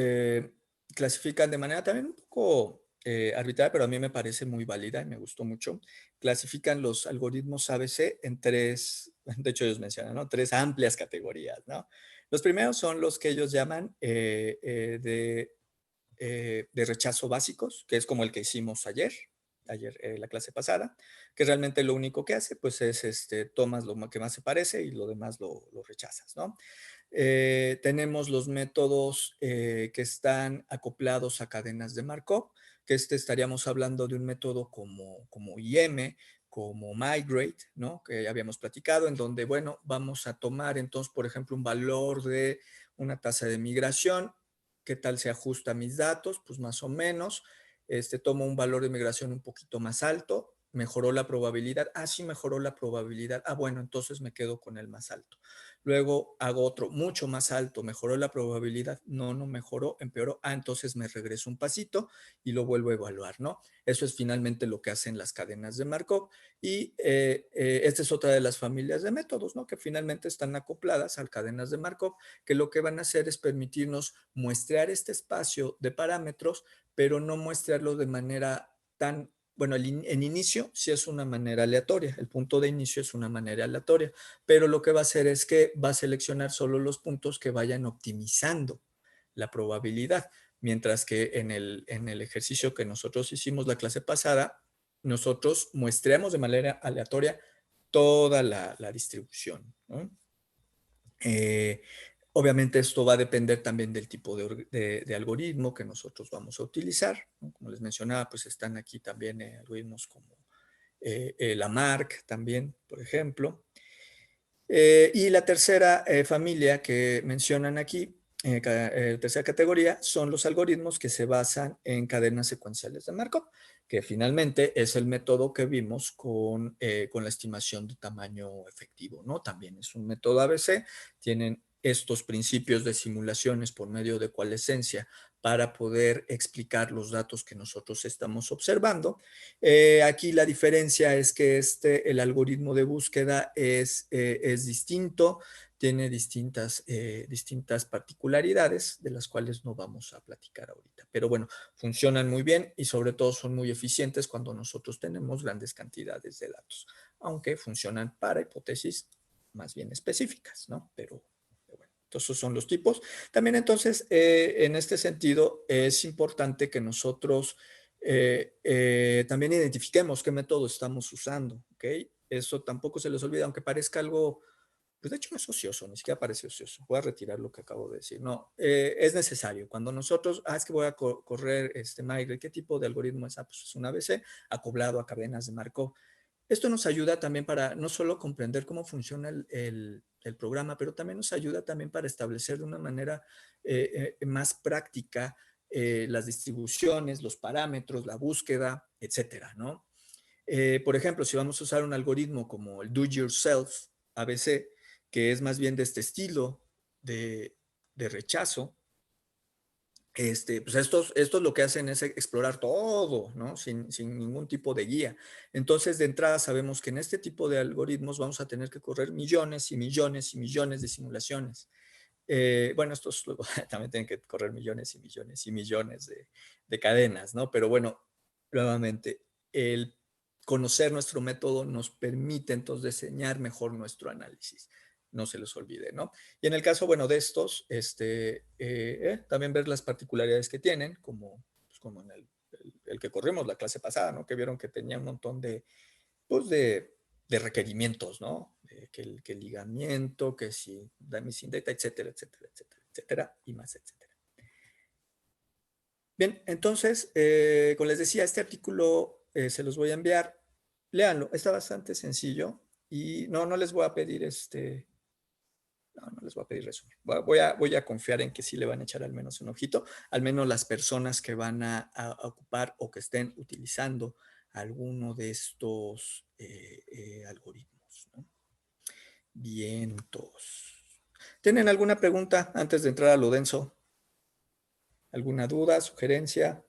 clasifican de manera también un poco arbitraria, pero a mí me parece muy válida y me gustó mucho. Clasifican los algoritmos ABC en tres, de hecho ellos mencionan, ¿no? Tres amplias categorías, ¿no? Los primeros son los que ellos llaman de rechazo básicos, que es como el que hicimos ayer, la clase pasada, que realmente lo único que hace, pues es, tomas lo que más se parece y lo demás lo rechazas, ¿no? Tenemos los métodos que están acoplados a cadenas de Markov, que estaríamos hablando de un método como IM, como Migrate, ¿no? Que ya habíamos platicado, en donde, bueno, vamos a tomar entonces, por ejemplo, un valor de una tasa de migración. ¿Qué tal se ajusta a mis datos? Pues más o menos. Tomo un valor de migración un poquito más alto. ¿Mejoró la probabilidad? Ah, sí, mejoró la probabilidad. Ah, bueno, entonces me quedo con el más alto. Luego hago otro mucho más alto, ¿mejoró la probabilidad? No, no mejoró, empeoró. Ah, entonces me regreso un pasito y lo vuelvo a evaluar, ¿no? Eso es finalmente lo que hacen las cadenas de Markov. Y esta es otra de las familias de métodos, ¿no? Que finalmente están acopladas a cadenas de Markov, que lo que van a hacer es permitirnos muestrear este espacio de parámetros, pero no muestrarlo de manera tan bueno, en inicio sí es una manera aleatoria, el punto de inicio es una manera aleatoria, pero lo que va a hacer es que va a seleccionar solo los puntos que vayan optimizando la probabilidad, mientras que en el ejercicio que nosotros hicimos la clase pasada, nosotros muestreamos de manera aleatoria toda la distribución, ¿no? Obviamente esto va a depender también del tipo de algoritmo que nosotros vamos a utilizar, ¿no? Como les mencionaba, pues están aquí también algoritmos como Lamarck también, por ejemplo. Y la tercera familia que mencionan aquí, tercera categoría, son los algoritmos que se basan en cadenas secuenciales de Markov, que finalmente es el método que vimos con la estimación de tamaño efectivo, ¿no? También es un método ABC, tienen estos principios de simulaciones por medio de coalescencia para poder explicar los datos que nosotros estamos observando. Aquí la diferencia es que el algoritmo de búsqueda es distinto, tiene distintas particularidades de las cuales no vamos a platicar ahorita. Pero bueno, funcionan muy bien y sobre todo son muy eficientes cuando nosotros tenemos grandes cantidades de datos, aunque funcionan para hipótesis más bien específicas, ¿no? Pero bueno, esos son los tipos. También entonces, en este sentido, es importante que nosotros también identifiquemos qué método estamos usando, ¿ok? Eso tampoco se les olvida, aunque parezca algo, pues de hecho no es ocioso, ni siquiera parece ocioso. Voy a retirar lo que acabo de decir. No, es necesario. Cuando nosotros, es que voy a correr Migrate, ¿qué tipo de algoritmo es? Ah, pues es un ABC acoplado a cadenas de Markov. Esto nos ayuda también para no solo comprender cómo funciona el programa, pero también nos ayuda también para establecer de una manera más práctica las distribuciones, los parámetros, la búsqueda, etcétera, ¿no? Por ejemplo, si vamos a usar un algoritmo como el Do Yourself ABC, que es más bien de este estilo de rechazo, Pues estos lo que hacen es explorar todo, ¿no? Sin ningún tipo de guía. Entonces, de entrada sabemos que en este tipo de algoritmos vamos a tener que correr millones y millones y millones de simulaciones. Bueno, estos luego también tienen que correr millones y millones y millones de cadenas, ¿no? Pero bueno, nuevamente, el conocer nuestro método nos permite entonces diseñar mejor nuestro análisis. No se les olvide, ¿no? Y en el caso, bueno, de estos, también ver las particularidades que tienen, como en el que corrimos la clase pasada, ¿no? Que vieron que tenía un montón pues de requerimientos, ¿no? Que el ligamiento, que si missing data, etcétera, etcétera, etcétera, etcétera, y más, etcétera. Bien, entonces, como les decía, este artículo se los voy a enviar. Léanlo, está bastante sencillo y no les voy a pedir no les voy a pedir resumen. Voy a confiar en que sí le van a echar al menos un ojito, al menos las personas que van a ocupar o que estén utilizando alguno de estos algoritmos, ¿no? Vientos. ¿Tienen alguna pregunta antes de entrar a lo denso? ¿Alguna duda, sugerencia?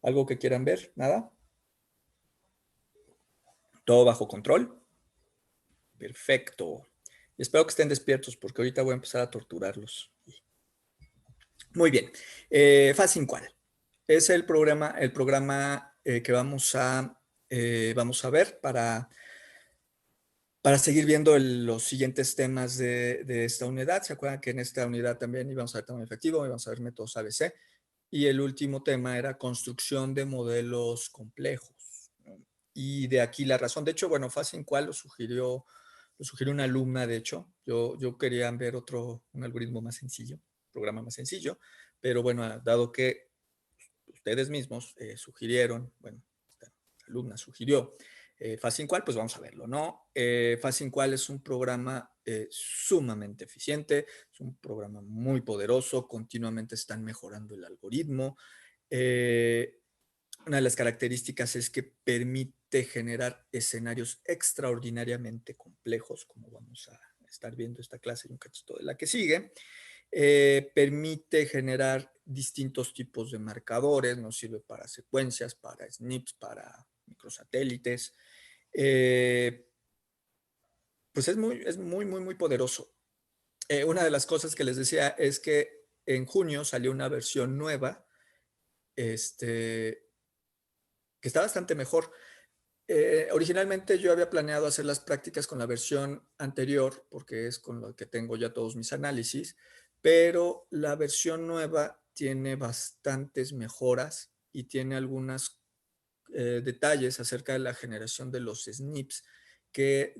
¿Algo que quieran ver? ¿Nada? ¿Todo bajo control? Perfecto. Espero que estén despiertos porque ahorita voy a empezar a torturarlos. Muy bien. FASINQUAL. Es el programa que vamos a ver para seguir viendo los siguientes temas de esta unidad. ¿Se acuerdan que en esta unidad también íbamos a ver tamaño efectivo, íbamos a ver métodos ABC? Y el último tema era construcción de modelos complejos, ¿no? Y de aquí la razón. De hecho, bueno, FASINQUAL lo sugirió una alumna, de hecho. Yo quería ver un algoritmo más sencillo, programa más sencillo, pero bueno, dado que ustedes mismos sugirieron, bueno, esta alumna sugirió FASINQUAL, pues vamos a verlo, ¿no? FASINQUAL es un programa sumamente eficiente, es un programa muy poderoso, continuamente están mejorando el algoritmo. Una de las características es que permite generar escenarios extraordinariamente complejos, como vamos a estar viendo esta clase y un cachito de la que sigue. Permite generar distintos tipos de marcadores, nos sirve para secuencias, para SNPs, para microsatélites. Pues es muy, muy, muy poderoso. Una de las cosas que les decía es que en junio salió una versión nueva, que está bastante mejor. Originalmente yo había planeado hacer las prácticas con la versión anterior, porque es con lo que tengo ya todos mis análisis, pero la versión nueva tiene bastantes mejoras y tiene algunos detalles acerca de la generación de los SNPs que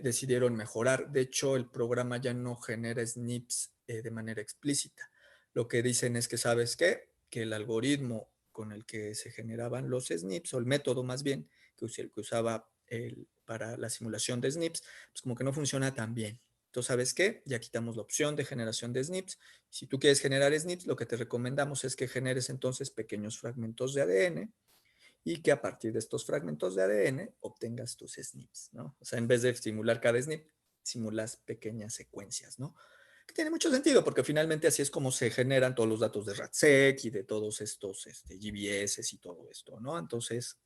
decidieron mejorar. De hecho, el programa ya no genera SNPs de manera explícita. Lo que dicen es que, ¿sabes qué? Que el algoritmo con el que se generaban los SNPs, o el método más bien, que usaba para la simulación de SNPs, pues como que no funciona tan bien. Entonces, ¿sabes qué? Ya quitamos la opción de generación de SNPs. Si tú quieres generar SNPs, lo que te recomendamos es que generes entonces pequeños fragmentos de ADN y que a partir de estos fragmentos de ADN obtengas tus SNPs, ¿no? O sea, en vez de simular cada SNP, simulas pequeñas secuencias, ¿no? Que tiene mucho sentido porque finalmente así es como se generan todos los datos de RADSEC y de todos estos GBS y todo esto, ¿no? Entonces,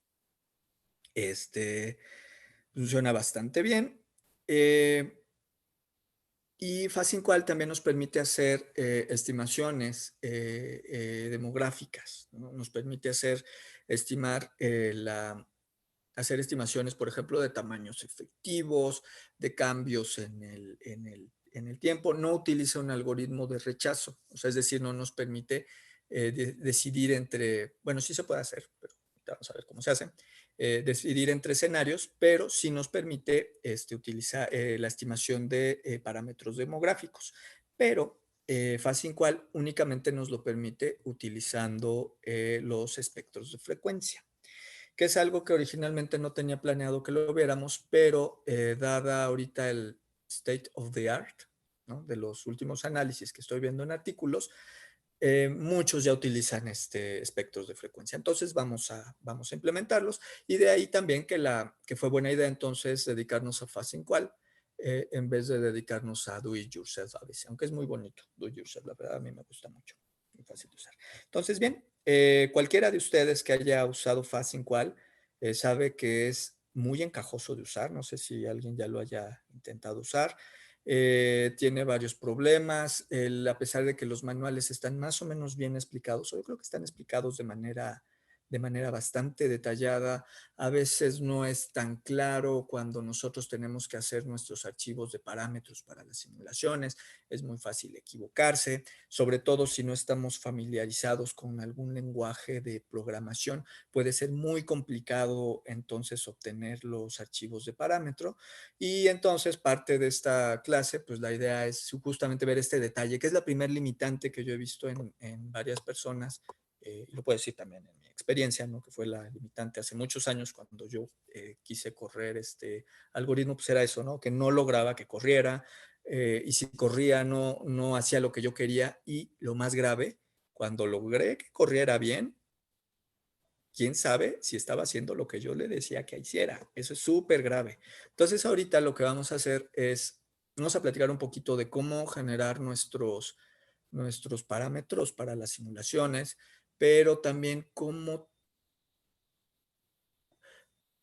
funciona bastante bien. Y FASINQUAL también nos permite hacer estimaciones demográficas, ¿no? Nos permite estimar hacer estimaciones, por ejemplo, de tamaños efectivos, de cambios en el tiempo. No utiliza un algoritmo de rechazo, o sea, es decir, no nos permite decidir entre, bueno, sí se puede hacer, pero vamos a ver cómo se hace, decidir entre escenarios, pero sí nos permite utilizar la estimación de parámetros demográficos, pero FASINQUAL únicamente nos lo permite utilizando los espectros de frecuencia, que es algo que originalmente no tenía planeado que lo viéramos, pero dada ahorita el state of the art, ¿no? De los últimos análisis que estoy viendo en artículos, muchos ya utilizan espectros de frecuencia. Entonces vamos a implementarlos y de ahí también que fue buena idea entonces dedicarnos a FASINQUAL en vez de dedicarnos a Do It Yourself a veces, aunque es muy bonito Do It Yourself, la verdad a mí me gusta mucho. muy fácil de usar. Entonces, bien, cualquiera de ustedes que haya usado FastSynQual sabe que es muy encajoso de usar. No sé si alguien ya lo haya intentado usar. Tiene varios problemas, a pesar de que los manuales están más o menos bien explicados, o yo creo que están explicados de manera bastante detallada. A veces no es tan claro cuando nosotros tenemos que hacer nuestros archivos de parámetros para las simulaciones. Es muy fácil equivocarse, sobre todo si no estamos familiarizados con algún lenguaje de programación. Puede ser muy complicado entonces obtener los archivos de parámetro. Y entonces parte de esta clase, pues la idea es justamente ver este detalle, que es la primer limitante que yo he visto en varias personas, y lo puedo decir también en mi experiencia, ¿no? Que fue la limitante hace muchos años cuando yo quise correr este algoritmo, pues era eso, ¿no? Que no lograba que corriera, y si corría no hacía lo que yo quería, y lo más grave, cuando logré que corriera bien, quién sabe si estaba haciendo lo que yo le decía que hiciera. Eso es súper grave. Entonces, ahorita lo que vamos a hacer es, vamos a platicar un poquito de cómo generar nuestros parámetros para las simulaciones, pero también cómo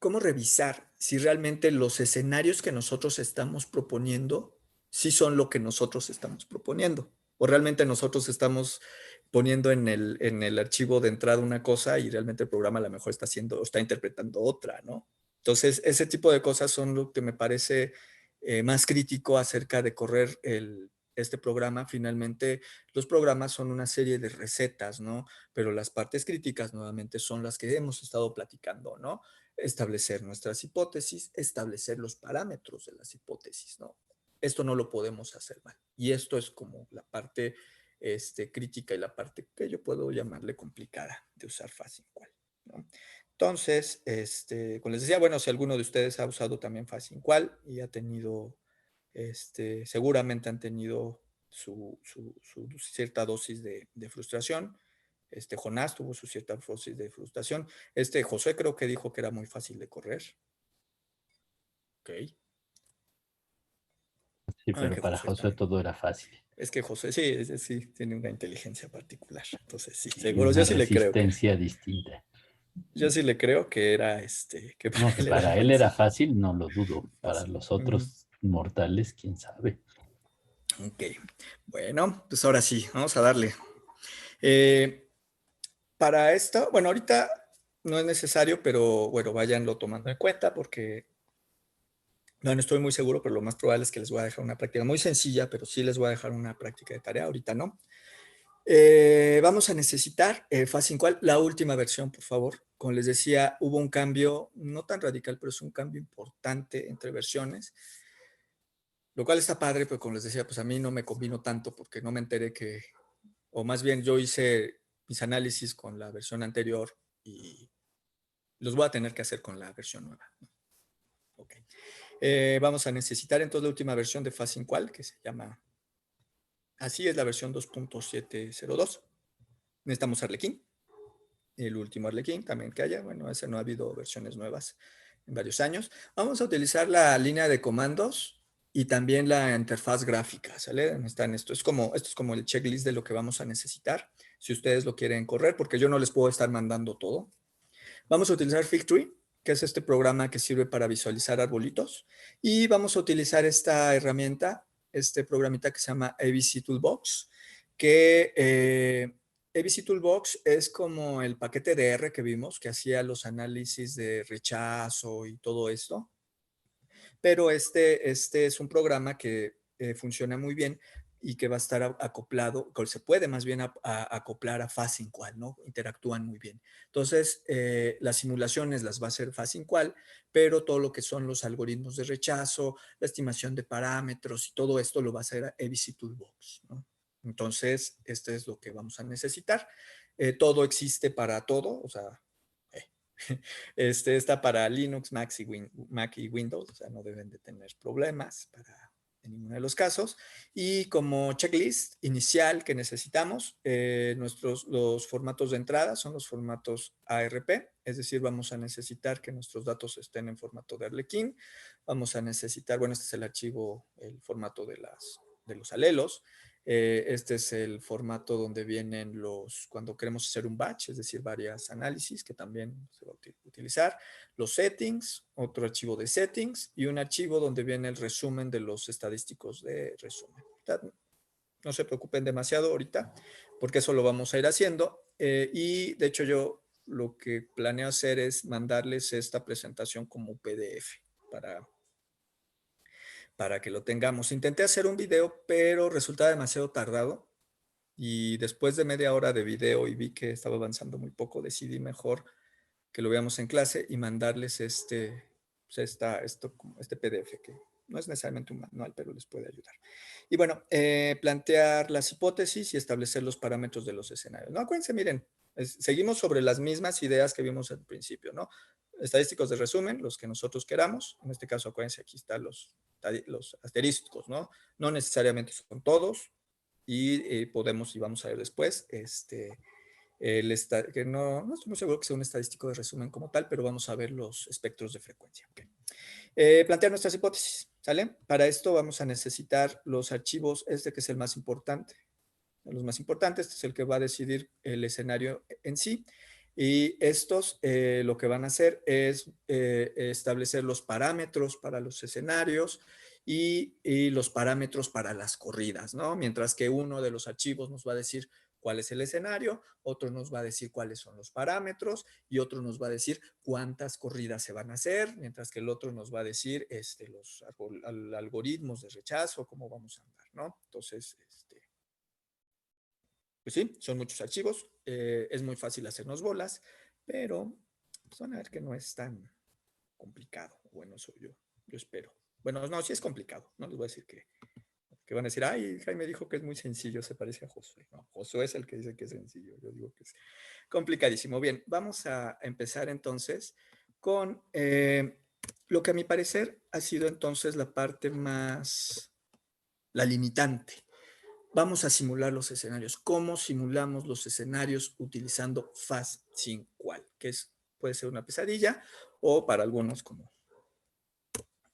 revisar si realmente los escenarios que nosotros estamos proponiendo sí son lo que nosotros estamos proponiendo. O realmente nosotros estamos poniendo en el archivo de entrada una cosa y realmente el programa a lo mejor está haciendo, está interpretando otra, ¿no? Entonces, ese tipo de cosas son lo que me parece más crítico acerca de correr este programa. Finalmente, los programas son una serie de recetas, ¿no? Pero las partes críticas nuevamente son las que hemos estado platicando, ¿no? Establecer nuestras hipótesis, establecer los parámetros de las hipótesis, ¿no? Esto no lo podemos hacer mal. Y esto es como la parte crítica y la parte que yo puedo llamarle complicada de usar FastSynQual, ¿no? Entonces, como les decía, bueno, si alguno de ustedes ha usado también FastSynQual y ha tenido, seguramente han tenido su cierta dosis de frustración. Jonás tuvo su cierta dosis de frustración. José creo que dijo que era muy fácil de correr. Ok. Sí, Ah, pero que para José Josué también. todo era fácil. Es que José sí, sí, tiene una inteligencia particular. Entonces, sí, Y seguro. una resistencia distinta. Yo sí le creo que era que para No, que él era para él era fácil. fácil, no lo dudo. Para Fácil. los otros mortales, quién sabe. Ok. Bueno, pues ahora sí, vamos a darle. Eh, para esto, bueno, ahorita no es necesario, pero bueno, váyanlo tomando en cuenta porque no estoy muy seguro, pero lo más probable es que les voy a dejar una práctica muy sencilla, pero sí les voy a dejar una práctica de tarea, ahorita no. Vamos a necesitar FastSynQual, la última versión, por favor. Como les decía, hubo un cambio, no tan radical, pero es un cambio importante entre versiones, lo cual está padre, pero como les decía, pues a mí no me convino tanto porque no me enteré que, o más bien yo hice mis análisis con la versión anterior y los voy a tener que hacer con la versión nueva. Ok. Vamos a necesitar entonces la última versión de FastSynQual, que se llama, así es la versión 2.702. Necesitamos Arlequín, el último Arlequín también que haya. Bueno, ese no ha habido versiones nuevas en varios años. Vamos a utilizar la línea de comandos y también la interfaz gráfica, ¿sale? Esto es como el checklist de lo que vamos a necesitar, si ustedes lo quieren correr, porque yo no les puedo estar mandando todo. Vamos a utilizar Figtree, que es este programa que sirve para visualizar arbolitos, y vamos a utilizar esta herramienta, este programita que se llama ABC Toolbox, que ABC Toolbox es como el paquete de R que vimos, que hacía los análisis de rechazo y todo esto, pero este es un programa que funciona muy bien y que va a estar acoplado, que se puede más bien acoplar a FastSynQual, ¿no? Interactúan muy bien. Entonces, las simulaciones las va a hacer FastSynQual, pero todo lo que son los algoritmos de rechazo, la estimación de parámetros y todo esto lo va a hacer ABC Toolbox, ¿no? Entonces, este es lo que vamos a necesitar. Todo existe para todo, o sea, está para Linux, Mac y Windows, o sea, no deben de tener problemas en ninguno de los casos. Y como checklist inicial que necesitamos, los formatos de entrada son los formatos ARP, es decir, vamos a necesitar que nuestros datos estén en formato de Arlequín. Vamos a necesitar, bueno, este es el archivo, el formato de los alelos. Este es el formato donde vienen cuando queremos hacer un batch, es decir, varias análisis que también se va a utilizar. Los settings, otro archivo de settings y un archivo donde viene el resumen de los estadísticos de resumen. No se preocupen demasiado ahorita, porque eso lo vamos a ir haciendo. Y de hecho yo lo que planeo hacer es mandarles esta presentación como PDF para que lo tengamos. Intenté hacer un video, pero resultaba demasiado tardado. Y después de media hora de video y vi que estaba avanzando muy poco, decidí mejor que lo veamos en clase y mandarles este PDF, que no es necesariamente un manual, pero les puede ayudar. Y bueno, plantear las hipótesis y establecer los parámetros de los escenarios. No, acuérdense, miren, seguimos sobre las mismas ideas que vimos al principio, ¿no? Estadísticos de resumen, los que nosotros queramos. En este caso, acuérdense, aquí están los asterísticos, ¿no? No necesariamente son todos y podemos, y vamos a ver después, que no estoy muy seguro que sea un estadístico de resumen como tal, pero vamos a ver los espectros de frecuencia. Okay. Plantear nuestras hipótesis, ¿sale? Para esto vamos a necesitar los archivos, que es el más importante. Los más importantes, este es el que va a decidir el escenario en sí. Y estos lo que van a hacer es establecer los parámetros para los escenarios y los parámetros para las corridas, ¿no? Mientras que uno de los archivos nos va a decir cuál es el escenario, otro nos va a decir cuáles son los parámetros y otro nos va a decir cuántas corridas se van a hacer, mientras que el otro nos va a decir los algoritmos de rechazo, cómo vamos a andar, ¿no? Entonces, pues sí, son muchos archivos, es muy fácil hacernos bolas, pero pues van a ver que no es tan complicado. Bueno, soy yo espero. Bueno, no, sí es complicado, no les voy a decir que van a decir, ay, Jaime dijo que es muy sencillo, se parece a Josué. No, Josué es el que dice que es sencillo, yo digo que es complicadísimo. Bien, vamos a empezar entonces con lo que a mi parecer ha sido entonces la parte más, la limitante. Vamos a simular los escenarios. ¿Cómo simulamos los escenarios utilizando FAST-SYNCWAL? Que puede ser una pesadilla o para algunos, como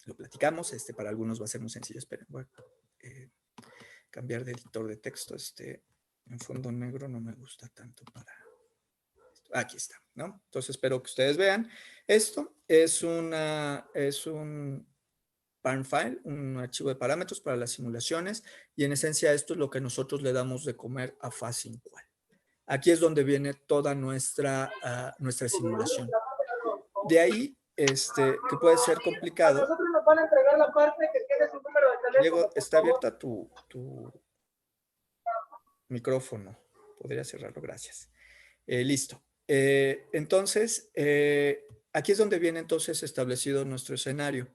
lo platicamos, para algunos va a ser muy sencillo. Esperen, voy a cambiar de editor de texto. En fondo negro no me gusta tanto para... Aquí está, ¿no? Entonces espero que ustedes vean. Esto es un parent file, un archivo de parámetros para las simulaciones, y en esencia esto es lo que nosotros le damos de comer a FAST-SYNCWAL. Aquí es donde viene toda nuestra simulación. De ahí, que puede ser complicado. A nosotros nos van a entregar la parte que tiene su número de teléfono. Diego, está abierta tu micrófono. Podría cerrarlo, gracias. Listo. Entonces, aquí es donde viene entonces establecido nuestro escenario.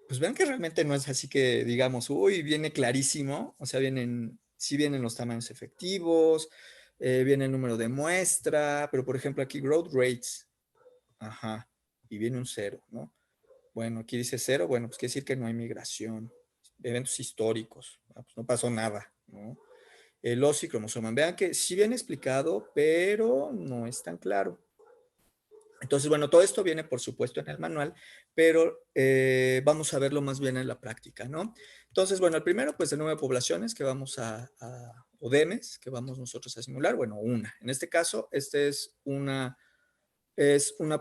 Pues vean que realmente no es así que digamos, uy, viene clarísimo. O sea, sí vienen los tamaños efectivos, viene el número de muestra, pero por ejemplo aquí growth rates, ajá, y viene un 0, ¿no? Bueno, aquí dice 0, bueno, pues quiere decir que no hay migración. Eventos históricos, pues no pasó nada, ¿no? El OSI cromosoma, vean que sí viene explicado, pero no es tan claro. Entonces, bueno, todo esto viene, por supuesto, en el manual, pero vamos a verlo más bien en la práctica, ¿no? Entonces, bueno, el primero, pues, el número de poblaciones que vamos o DEMES, que vamos nosotros a simular, bueno, una. En este caso, es una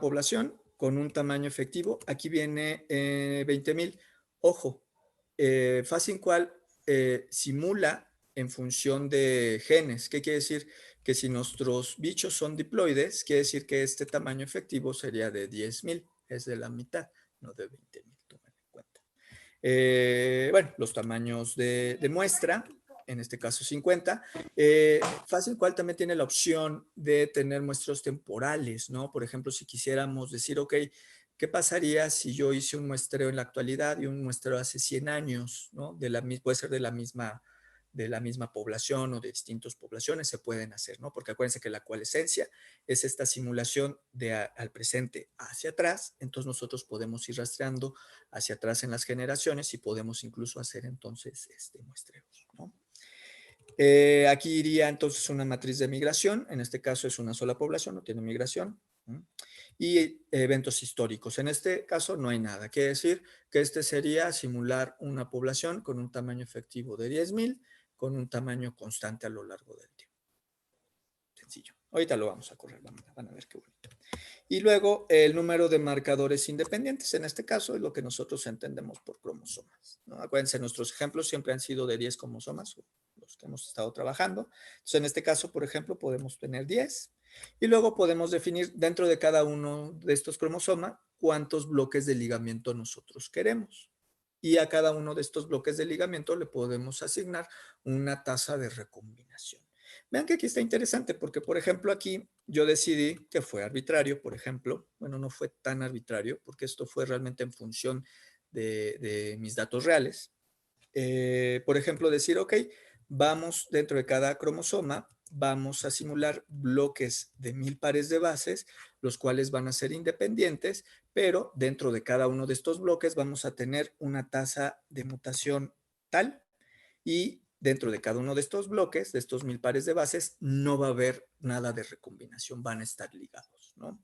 población con un tamaño efectivo. Aquí viene 20,000. Ojo, FAST-SYNCWAL simula en función de genes. ¿Qué quiere decir? Que si nuestros bichos son diploides, quiere decir que este tamaño efectivo sería de 10,000, es de la mitad, no de 20,000, tomen en cuenta. Bueno, los tamaños de muestra, en este caso 50. FAST-SYNCWAL también tiene la opción de tener muestreos temporales, ¿no? Por ejemplo, si quisiéramos decir, ok, ¿qué pasaría si yo hice un muestreo en la actualidad y un muestreo hace 100 años, ¿no? Puede ser de la misma población o de distintas poblaciones se pueden hacer, ¿no? Porque acuérdense que la coalescencia es esta simulación al presente hacia atrás, entonces nosotros podemos ir rastreando hacia atrás en las generaciones y podemos incluso hacer entonces muestreos, ¿no? Aquí iría entonces una matriz de migración, en este caso es una sola población, no tiene migración, ¿Mm? Y eventos históricos. En este caso no hay nada. Quiere decir que este sería simular una población con un tamaño efectivo de 10,000 con un tamaño constante a lo largo del tiempo. Sencillo. Ahorita lo vamos a correr, van a ver qué bonito. Y luego el número de marcadores independientes, en este caso es lo que nosotros entendemos por cromosomas, ¿no? Acuérdense, nuestros ejemplos siempre han sido de 10 cromosomas, los que hemos estado trabajando. Entonces, en este caso, por ejemplo, podemos tener 10 y luego podemos definir dentro de cada uno de estos cromosomas cuántos bloques de ligamento nosotros queremos. Y a cada uno de estos bloques de ligamento le podemos asignar una tasa de recombinación. Vean que aquí está interesante porque, por ejemplo, aquí yo decidí que fue arbitrario, por ejemplo. Bueno, no fue tan arbitrario porque esto fue realmente en función de mis datos reales. Por ejemplo, decir, ok, vamos dentro de cada cromosoma, vamos a simular bloques de 1000 pares de bases, los cuales van a ser independientes, pero dentro de cada uno de estos bloques vamos a tener una tasa de mutación tal y dentro de cada uno de estos bloques, de estos 1000 pares de bases, no va a haber nada de recombinación, van a estar ligados, ¿no?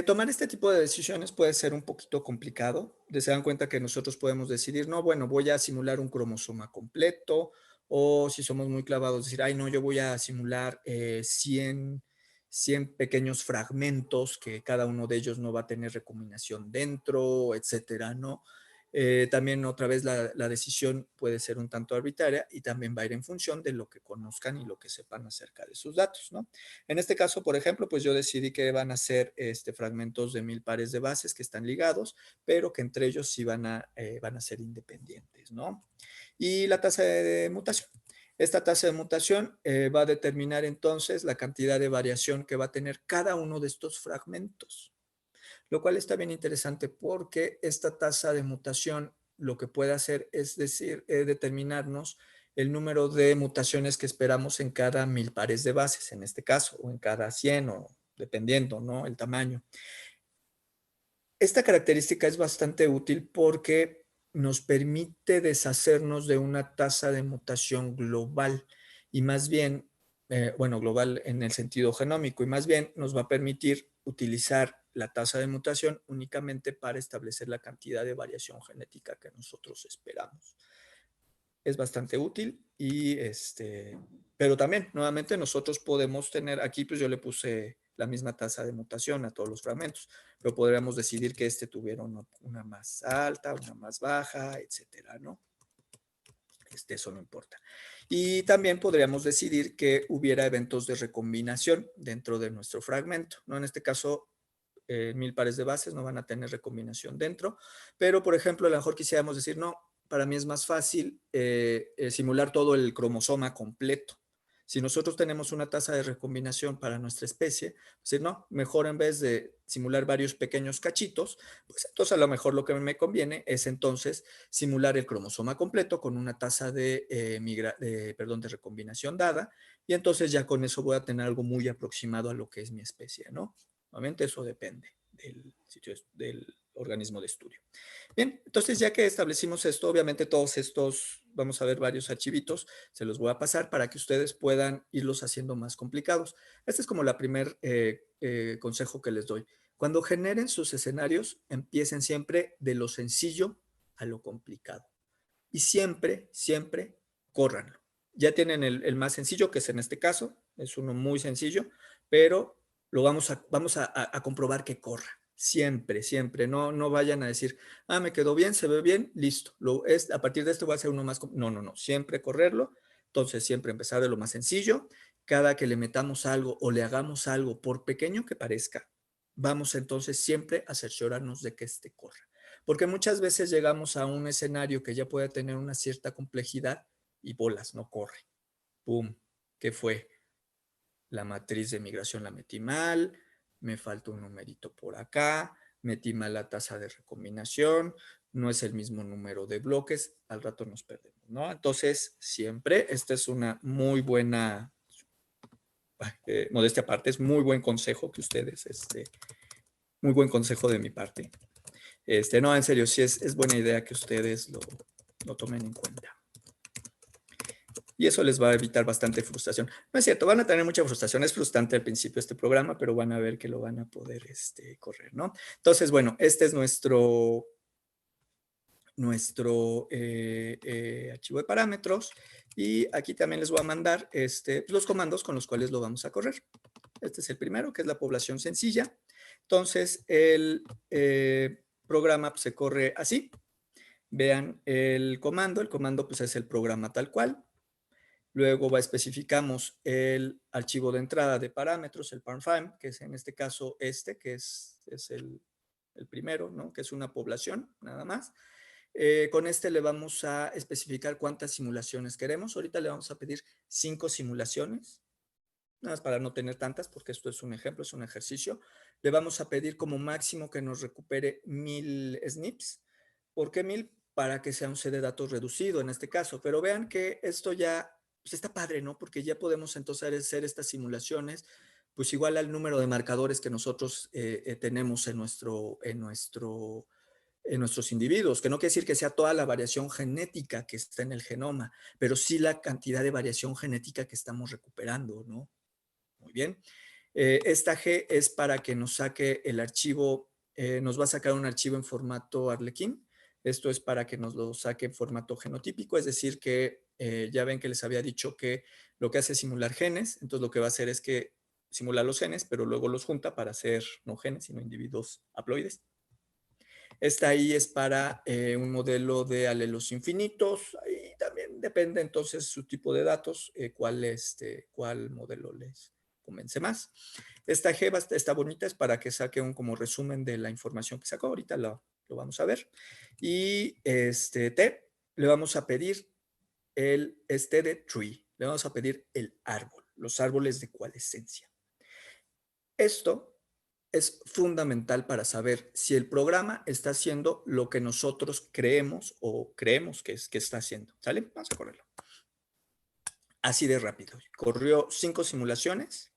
Tomar este tipo de decisiones puede ser un poquito complicado. Se dan cuenta que nosotros podemos decidir, no, bueno, voy a simular un cromosoma completo, o si somos muy clavados, decir, ay, no, yo voy a simular 100 pequeños fragmentos que cada uno de ellos no va a tener recombinación dentro, etcétera, ¿no? También otra vez la decisión puede ser un tanto arbitraria y también va a ir en función de lo que conozcan y lo que sepan acerca de sus datos, ¿no? En este caso, por ejemplo, pues yo decidí que van a ser fragmentos de 1000 pares de bases que están ligados, pero que entre ellos sí van a ser independientes, ¿no? Y la tasa de mutación. Esta tasa de mutación va a determinar entonces la cantidad de variación que va a tener cada uno de estos fragmentos, lo cual está bien interesante porque esta tasa de mutación lo que puede hacer es decir, determinarnos el número de mutaciones que esperamos en cada 1000 pares de bases, en este caso, o en cada 100, o dependiendo, ¿no? El tamaño. Esta característica es bastante útil porque nos permite deshacernos de una tasa de mutación global y más bien, bueno, global en el sentido genómico, y más bien nos va a permitir utilizar la tasa de mutación únicamente para establecer la cantidad de variación genética que nosotros esperamos. Es bastante útil y pero también, nuevamente, nosotros podemos tener, aquí pues yo le puse la misma tasa de mutación a todos los fragmentos, pero podríamos decidir que tuviera una más alta, una más baja, etcétera, ¿no? Eso no importa. Y también podríamos decidir que hubiera eventos de recombinación dentro de nuestro fragmento, ¿no? En este caso, 1000 pares de bases no van a tener recombinación dentro, pero por ejemplo, a lo mejor quisiéramos decir, no, para mí es más fácil simular todo el cromosoma completo. Si nosotros tenemos una tasa de recombinación para nuestra especie, decir, no, mejor en vez de simular varios pequeños cachitos, pues entonces a lo mejor lo que me conviene es entonces simular el cromosoma completo con una tasa de recombinación dada, y entonces ya con eso voy a tener algo muy aproximado a lo que es mi especie, ¿no? Obviamente eso depende del organismo de estudio. Bien, entonces ya que establecimos esto, obviamente todos estos, vamos a ver varios archivitos, se los voy a pasar para que ustedes puedan irlos haciendo más complicados. Este es como el primer consejo que les doy. Cuando generen sus escenarios, empiecen siempre de lo sencillo a lo complicado. Y siempre, siempre, córranlo. Ya tienen el más sencillo, que es en este caso, es uno muy sencillo, pero lo vamos a comprobar que corra. Siempre, siempre. No vayan a decir, me quedó bien, se ve bien, listo. A partir de esto va a ser uno más. No. Siempre correrlo. Entonces, siempre empezar de lo más sencillo. Cada que le metamos algo o le hagamos algo, por pequeño que parezca, vamos entonces siempre a cerciorarnos de que corra. Porque muchas veces llegamos a un escenario que ya puede tener una cierta complejidad y bolas, no corre. ¡Pum! ¿Qué fue? La matriz de migración la metí mal, me falta un numerito por acá, metí mal la tasa de recombinación, no es el mismo número de bloques, al rato nos perdemos, ¿no? Entonces, siempre, esta es una muy buena, modestia aparte, es muy buen consejo que ustedes, muy buen consejo de mi parte. No, en serio, sí es buena idea que ustedes lo tomen en cuenta. y eso les va a evitar bastante frustración. No es cierto, van a tener mucha frustración, es frustrante al principio este programa, pero van a ver que lo van a poder correr, ¿no? Entonces, bueno, este es nuestro archivo de parámetros y aquí también les voy a mandar los comandos con los cuales lo vamos a correr. Este es el primero, que es la población sencilla. Entonces, el programa pues, se corre así. Vean el comando pues, es el programa tal cual. Luego especificamos el archivo de entrada de parámetros, el parm, que es en este caso que es el primero, ¿no? Que es una población, nada más. Con este le vamos a especificar cuántas simulaciones queremos. Ahorita le vamos a pedir 5 simulaciones, nada más para no tener tantas, porque esto es un ejemplo, es un ejercicio. Le vamos a pedir como máximo que nos recupere 1000 SNPs. ¿Por qué 1000? Para que sea un set de datos reducido en este caso. Pero vean que esto ya pues está padre, ¿no? Porque ya podemos entonces hacer estas simulaciones pues igual al número de marcadores que nosotros tenemos en nuestros individuos, que no quiere decir que sea toda la variación genética que está en el genoma, pero sí la cantidad de variación genética que estamos recuperando, ¿no? Muy bien. Esta G es para que nos saque el archivo, nos va a sacar un archivo en formato Arlequín. Esto es para que nos lo saque en formato genotípico, es decir que ya ven que les había dicho que lo que hace es simular genes, entonces lo que va a hacer es que simula los genes, pero luego los junta para hacer no genes, sino individuos haploides. Esta I es para un modelo de alelos infinitos, y también depende entonces su tipo de datos, cuál modelo les convence más. Esta G está bonita, es para que saque un como resumen de la información que sacó, ahorita lo vamos a ver. Y T, le vamos a pedir el de tree, le vamos a pedir el árbol, los árboles de coalescencia. Esto es fundamental para saber si el programa está haciendo lo que nosotros creemos que está haciendo. ¿Sale? Vamos a correrlo. Así de rápido. Corrió 5 simulaciones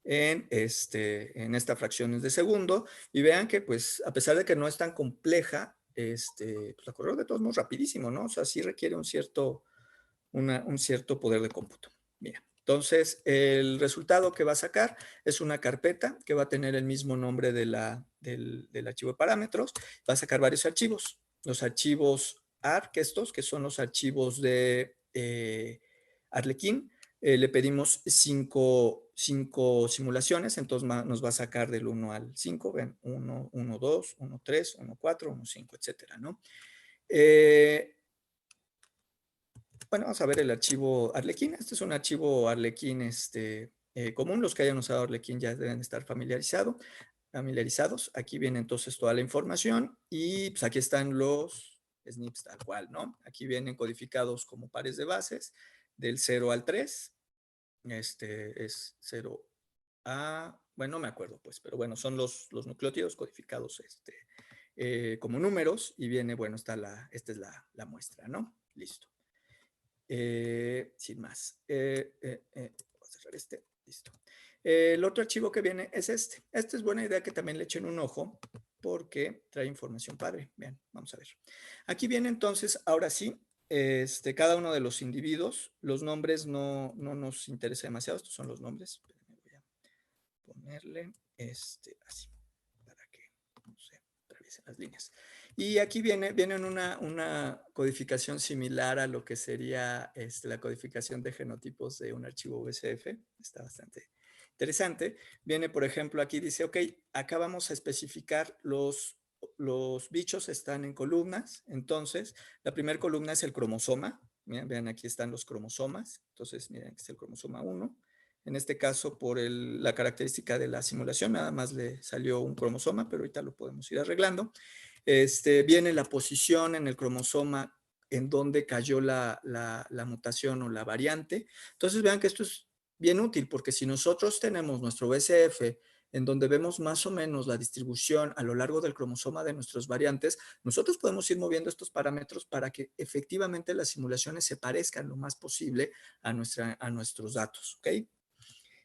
en estas fracciones de segundo y vean que pues a pesar de que no es tan compleja, pues la corrió de todos modos rapidísimo, ¿no? O sea, sí requiere un cierto poder de cómputo. Mira, entonces el resultado que va a sacar es una carpeta que va a tener el mismo nombre del archivo de parámetros. Va a sacar varios archivos. Los archivos ARC, que son los archivos de Arlequín, le pedimos 5 simulaciones, entonces nos va a sacar del 1 al 5, ven, 1, 1, 2, 1, 3, 1, 4, 1, 5, etcétera, ¿no? Bueno, vamos a ver el archivo Arlequín. Este es un archivo Arlequín común. Los que hayan usado Arlequín ya deben estar familiarizados. Aquí viene entonces toda la información y pues aquí están los SNPs tal cual, ¿no? Aquí vienen codificados como pares de bases del 0 al 3. Es 0 a, bueno, no me acuerdo pues, pero bueno, son los nucleótidos codificados como números y viene, bueno, esta es la muestra, ¿no? Listo. Sin más. Voy a cerrar listo. El otro archivo que viene es este. Esta es buena idea que también le echen un ojo porque trae información padre. Vean, vamos a ver. Aquí viene entonces, ahora sí, cada uno de los individuos. Los nombres no nos interesa demasiado. Estos son los nombres. Voy a ponerle así para que no se atraviesen las líneas. Y aquí viene una codificación similar a lo que sería la codificación de genotipos de un archivo VCF. Está bastante interesante. Viene, por ejemplo, aquí dice, ok, acá vamos a especificar los bichos están en columnas. Entonces, la primera columna es el cromosoma. Miren, vean, aquí están los cromosomas. Entonces, miren, aquí está el cromosoma 1. En este caso, por la característica de la simulación, nada más le salió un cromosoma, pero ahorita lo podemos ir arreglando. Viene la posición en el cromosoma en donde cayó la mutación o la variante. Entonces vean que esto es bien útil porque si nosotros tenemos nuestro VCF en donde vemos más o menos la distribución a lo largo del cromosoma de nuestras variantes, nosotros podemos ir moviendo estos parámetros para que efectivamente las simulaciones se parezcan lo más posible a nuestros datos, ¿ok?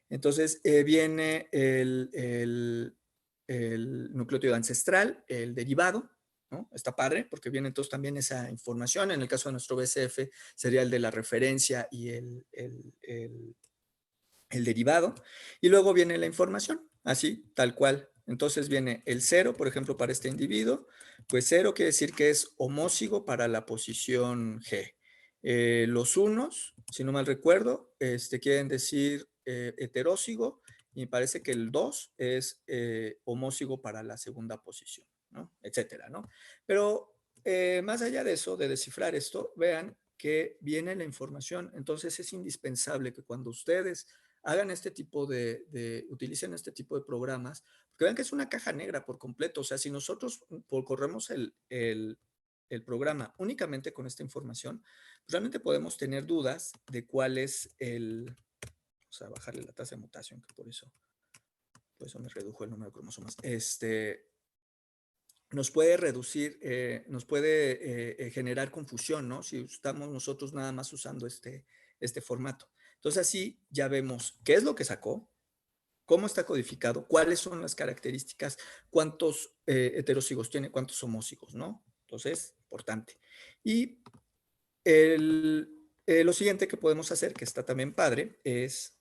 Entonces viene el nucleótido ancestral, el derivado, ¿no? Está padre porque viene entonces también esa información. En el caso de nuestro BCF sería el de la referencia y el derivado. Y luego viene la información, así, tal cual. Entonces viene el 0, por ejemplo, para este individuo. Pues 0 quiere decir que es homózigo para la posición G. Los unos, si no mal recuerdo, quieren decir heterózigo, y parece que el 2 es homózigo para la segunda posición, ¿no? Etcétera, ¿no? Pero más allá de eso, de descifrar esto, vean que viene la información. Entonces es indispensable que cuando ustedes hagan este tipo utilicen este tipo de programas, porque vean que es una caja negra por completo. O sea, si nosotros corremos el programa únicamente con esta información, pues realmente podemos tener dudas de cuál es vamos a bajarle la tasa de mutación, que por eso me redujo el número de cromosomas. Nos puede reducir, nos puede generar confusión, ¿no? Si estamos nosotros nada más usando este formato. Entonces así ya vemos qué es lo que sacó, cómo está codificado, cuáles son las características, cuántos heterocigos tiene, cuántos homócigos, ¿no? Entonces, importante. Y lo siguiente que podemos hacer, que está también padre, es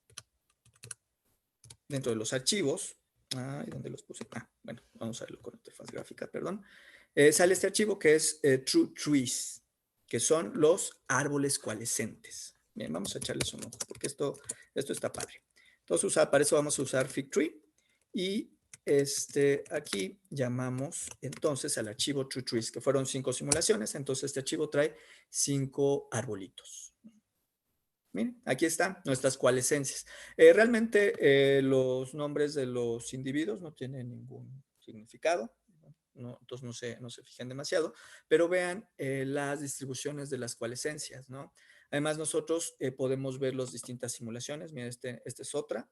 dentro de los archivos. ¿Dónde los puse? Bueno, vamos a verlo con interfaz gráfica, perdón. Sale este archivo que es True Trees, que son los árboles coalescentes. Bien, vamos a echarles un ojo, porque esto está padre. Entonces, para eso vamos a usar FigTree. Y aquí llamamos entonces al archivo True Trees, que fueron 5 simulaciones. Entonces, este archivo trae 5 arbolitos. Miren, aquí están nuestras coalescencias. Realmente los nombres de los individuos no tienen ningún significado, ¿no? Entonces no se fijen demasiado, pero vean las distribuciones de las coalescencias, ¿no? Además nosotros podemos ver las distintas simulaciones. Miren, esta es otra.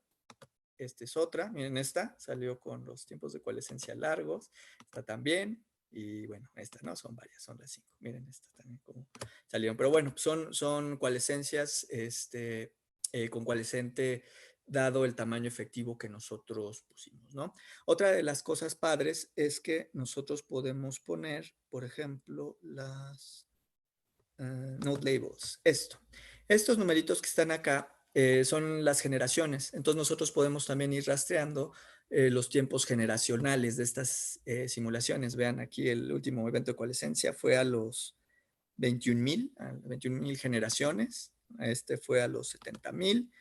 Esta es otra. Miren, esta salió con los tiempos de coalescencia largos. Esta también. Y bueno, esta no, son varias, son las 5. Miren, esta también como salieron. Pero bueno, son coalescencias con coalescente dado el tamaño efectivo que nosotros pusimos, ¿no? Otra de las cosas padres es que nosotros podemos poner, por ejemplo, las node labels. Estos numeritos que están acá son las generaciones. Entonces nosotros podemos también ir rastreando los tiempos generacionales de estas simulaciones. Vean aquí el último evento de coalescencia fue a los 21,000 generaciones. Este fue a los 70,000,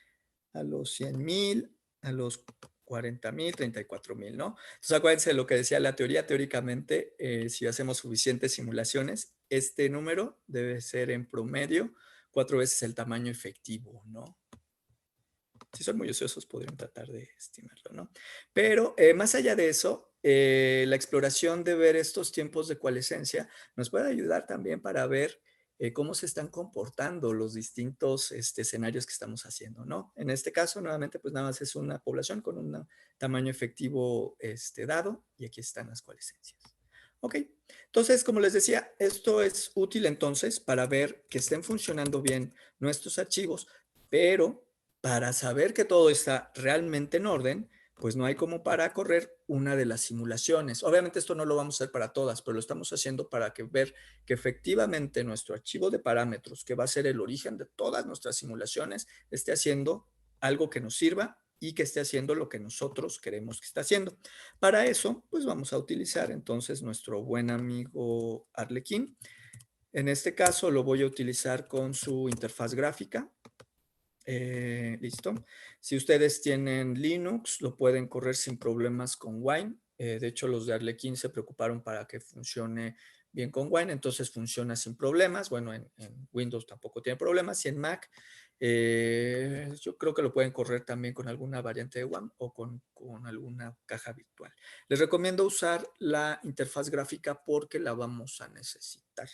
a los 100,000, a los 40,000, 34,000, ¿no? Entonces acuérdense de lo que decía la teoría. Teóricamente, si hacemos suficientes simulaciones, este número debe ser en promedio 4 veces el tamaño efectivo, ¿no? Si son muy ociosos, podrían tratar de estimarlo, ¿no? Pero más allá de eso, la exploración de ver estos tiempos de coalescencia nos puede ayudar también para ver cómo se están comportando los distintos escenarios que estamos haciendo, ¿no? En este caso, nuevamente, pues nada más es una población con un tamaño efectivo dado, y aquí están las coalescencias. Ok, entonces, como les decía, esto es útil entonces para ver que estén funcionando bien nuestros archivos, pero para saber que todo está realmente en orden, pues no hay como para correr una de las simulaciones. Obviamente esto no lo vamos a hacer para todas, pero lo estamos haciendo para ver que efectivamente nuestro archivo de parámetros, que va a ser el origen de todas nuestras simulaciones, esté haciendo algo que nos sirva y que esté haciendo lo que nosotros queremos que esté haciendo. Para eso, pues vamos a utilizar entonces nuestro buen amigo Arlequín. En este caso lo voy a utilizar con su interfaz gráfica. Listo. Si ustedes tienen Linux, lo pueden correr sin problemas con Wine. De hecho, los de Arlequín se preocuparon para que funcione bien con Wine, entonces funciona sin problemas. Bueno, en Windows tampoco tiene problemas, y en Mac yo creo que lo pueden correr también con alguna variante de WAM o con alguna caja virtual. Les recomiendo usar la interfaz gráfica porque la vamos a necesitar.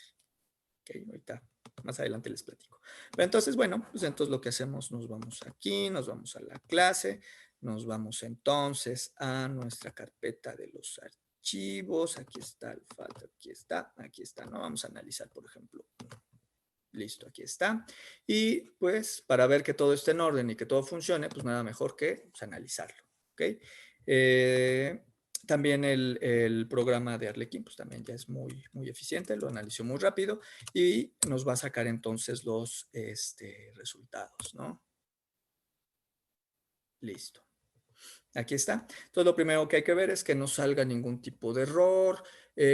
Ok, ahorita más adelante les platico. Pero entonces, bueno, pues entonces lo que hacemos, nos vamos aquí, nos vamos a la clase, nos vamos entonces a nuestra carpeta de los archivos. Aquí está el FAT, aquí está, ¿no? Vamos a analizar, por ejemplo. Listo, aquí está. Y pues para ver que todo esté en orden y que todo funcione, pues nada mejor que pues, analizarlo. ¿Ok? también el programa de Arlequín, pues también ya es muy, muy eficiente, lo analizó muy rápido y nos va a sacar entonces los resultados, ¿no? Listo. Aquí está. Entonces, lo primero que hay que ver es que no salga ningún tipo de error,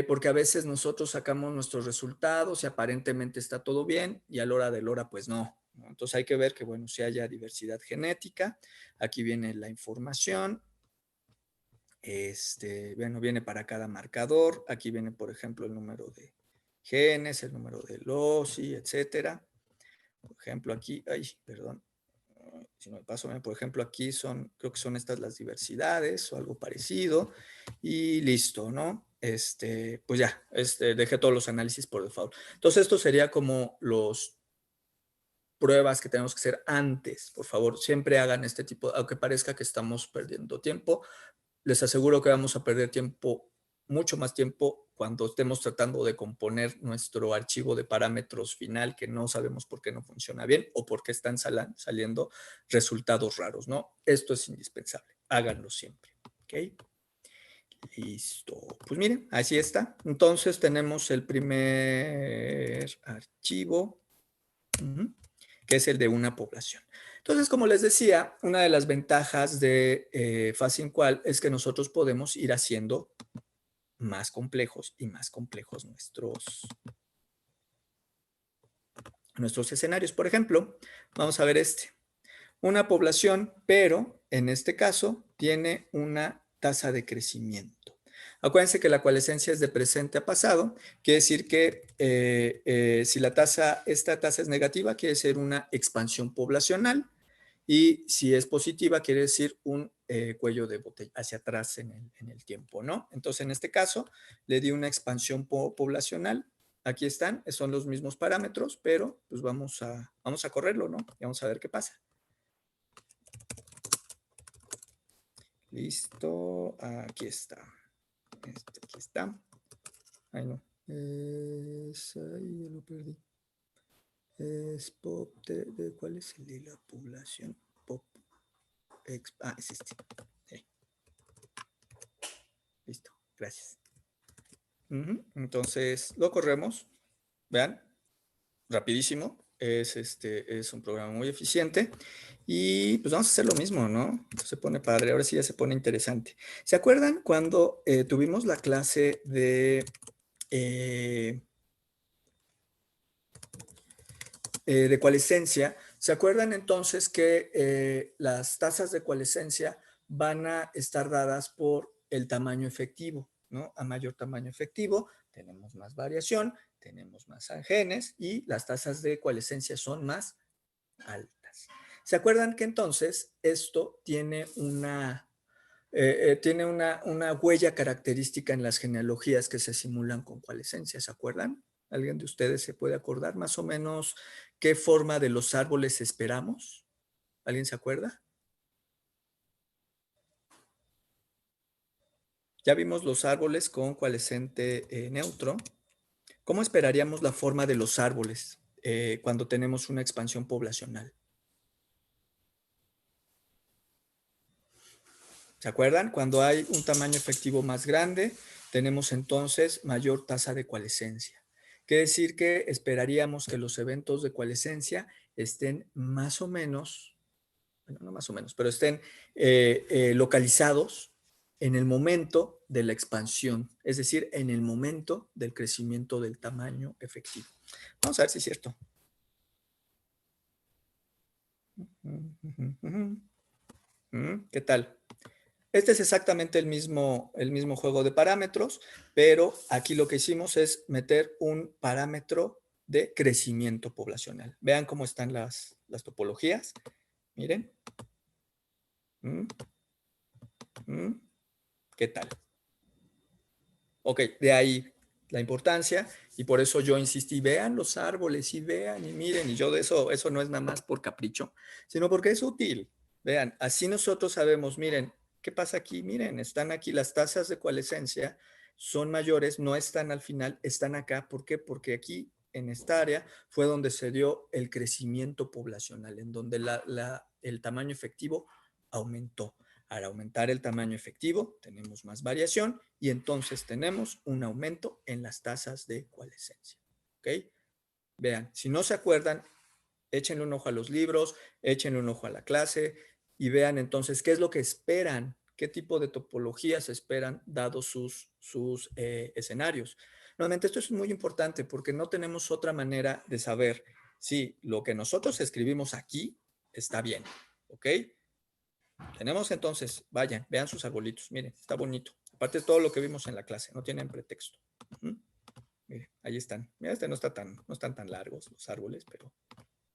porque a veces nosotros sacamos nuestros resultados y aparentemente está todo bien y a la hora de la hora, pues no. Entonces, hay que ver que, bueno, si haya diversidad genética. Aquí viene la información. Bueno, viene para cada marcador. Aquí viene, por ejemplo, el número de genes, el número de loci, etcétera. Por ejemplo, aquí, ay, perdón, si no me paso, por ejemplo, aquí creo que son estas las diversidades o algo parecido y listo, ¿no? Pues ya, dejé todos los análisis por default. Entonces, esto sería como los pruebas que tenemos que hacer antes. Por favor, siempre hagan este tipo, aunque parezca que estamos perdiendo tiempo, les aseguro que vamos a perder tiempo, mucho más tiempo, cuando estemos tratando de componer nuestro archivo de parámetros final que no sabemos por qué no funciona bien o por qué están saliendo resultados raros, ¿no? Esto es indispensable. Háganlo siempre, ¿ok? Listo. Pues miren, así está. Entonces tenemos el primer archivo, que es el de una población. Entonces, como les decía, una de las ventajas de FASINQUAL es que nosotros podemos ir haciendo más complejos y más complejos nuestros escenarios. Por ejemplo, vamos a ver una población, pero en este caso tiene una tasa de crecimiento. Acuérdense que la coalescencia es de presente a pasado, quiere decir que si esta tasa es negativa, quiere decir una expansión poblacional, y si es positiva, quiere decir un cuello de botella hacia atrás en el tiempo, ¿no? Entonces, en este caso, le di una expansión poblacional. Aquí están, son los mismos parámetros, pero pues vamos a correrlo, ¿no? Y vamos a ver qué pasa. Listo, aquí está. Aquí está. Ay, no. Ahí ya lo perdí. Es pop ¿cuál es el de la población? Pop. Es este. Sí. Listo, gracias. Entonces, lo corremos. Vean, rapidísimo. Es un programa muy eficiente. Y pues vamos a hacer lo mismo, ¿no? Se pone padre, ahora sí ya se pone interesante. ¿Se acuerdan cuando tuvimos la clase de coalescencia? ¿Se acuerdan entonces que las tasas de coalescencia van a estar dadas por el tamaño efectivo, ¿no? A mayor tamaño efectivo, tenemos más variación, tenemos más genes y las tasas de coalescencia son más altas. ¿Se acuerdan que entonces esto tiene una huella característica en las genealogías que se simulan con coalescencia? ¿Se acuerdan? ¿Alguien de ustedes se puede acordar más o menos qué forma de los árboles esperamos? ¿Alguien se acuerda? Ya vimos los árboles con coalescente neutro. ¿Cómo esperaríamos la forma de los árboles cuando tenemos una expansión poblacional? ¿Se acuerdan? Cuando hay un tamaño efectivo más grande, tenemos entonces mayor tasa de coalescencia. Quiere decir que esperaríamos que los eventos de coalescencia estén más o menos, bueno, no más o menos, pero estén localizados en el momento de la expansión, es decir, en el momento del crecimiento del tamaño efectivo. Vamos a ver si es cierto. ¿Qué tal? Este es exactamente el mismo juego de parámetros, pero aquí lo que hicimos es meter un parámetro de crecimiento poblacional. Vean cómo están las topologías. Miren. ¿Qué tal? Ok, de ahí la importancia, y por eso yo insistí, vean los árboles y vean y miren, y yo de eso no es nada más por capricho, sino porque es útil. Vean, así nosotros sabemos, miren, ¿qué pasa aquí? Miren, están aquí las tasas de coalescencia, son mayores, no están al final, están acá. ¿Por qué? Porque aquí, en esta área, fue donde se dio el crecimiento poblacional, en donde el tamaño efectivo aumentó. Al aumentar el tamaño efectivo, tenemos más variación y entonces tenemos un aumento en las tasas de coalescencia. ¿Ok? Vean, si no se acuerdan, échenle un ojo a los libros, échenle un ojo a la clase y vean entonces qué es lo que esperan, qué tipo de topologías esperan dados sus escenarios. Nuevamente, esto es muy importante porque no tenemos otra manera de saber si lo que nosotros escribimos aquí está bien. ¿Ok? Tenemos entonces, vayan, vean sus arbolitos, miren, está bonito. Aparte de todo lo que vimos en la clase, no tienen pretexto. Miren, ahí están. Mira, no están tan largos los árboles, pero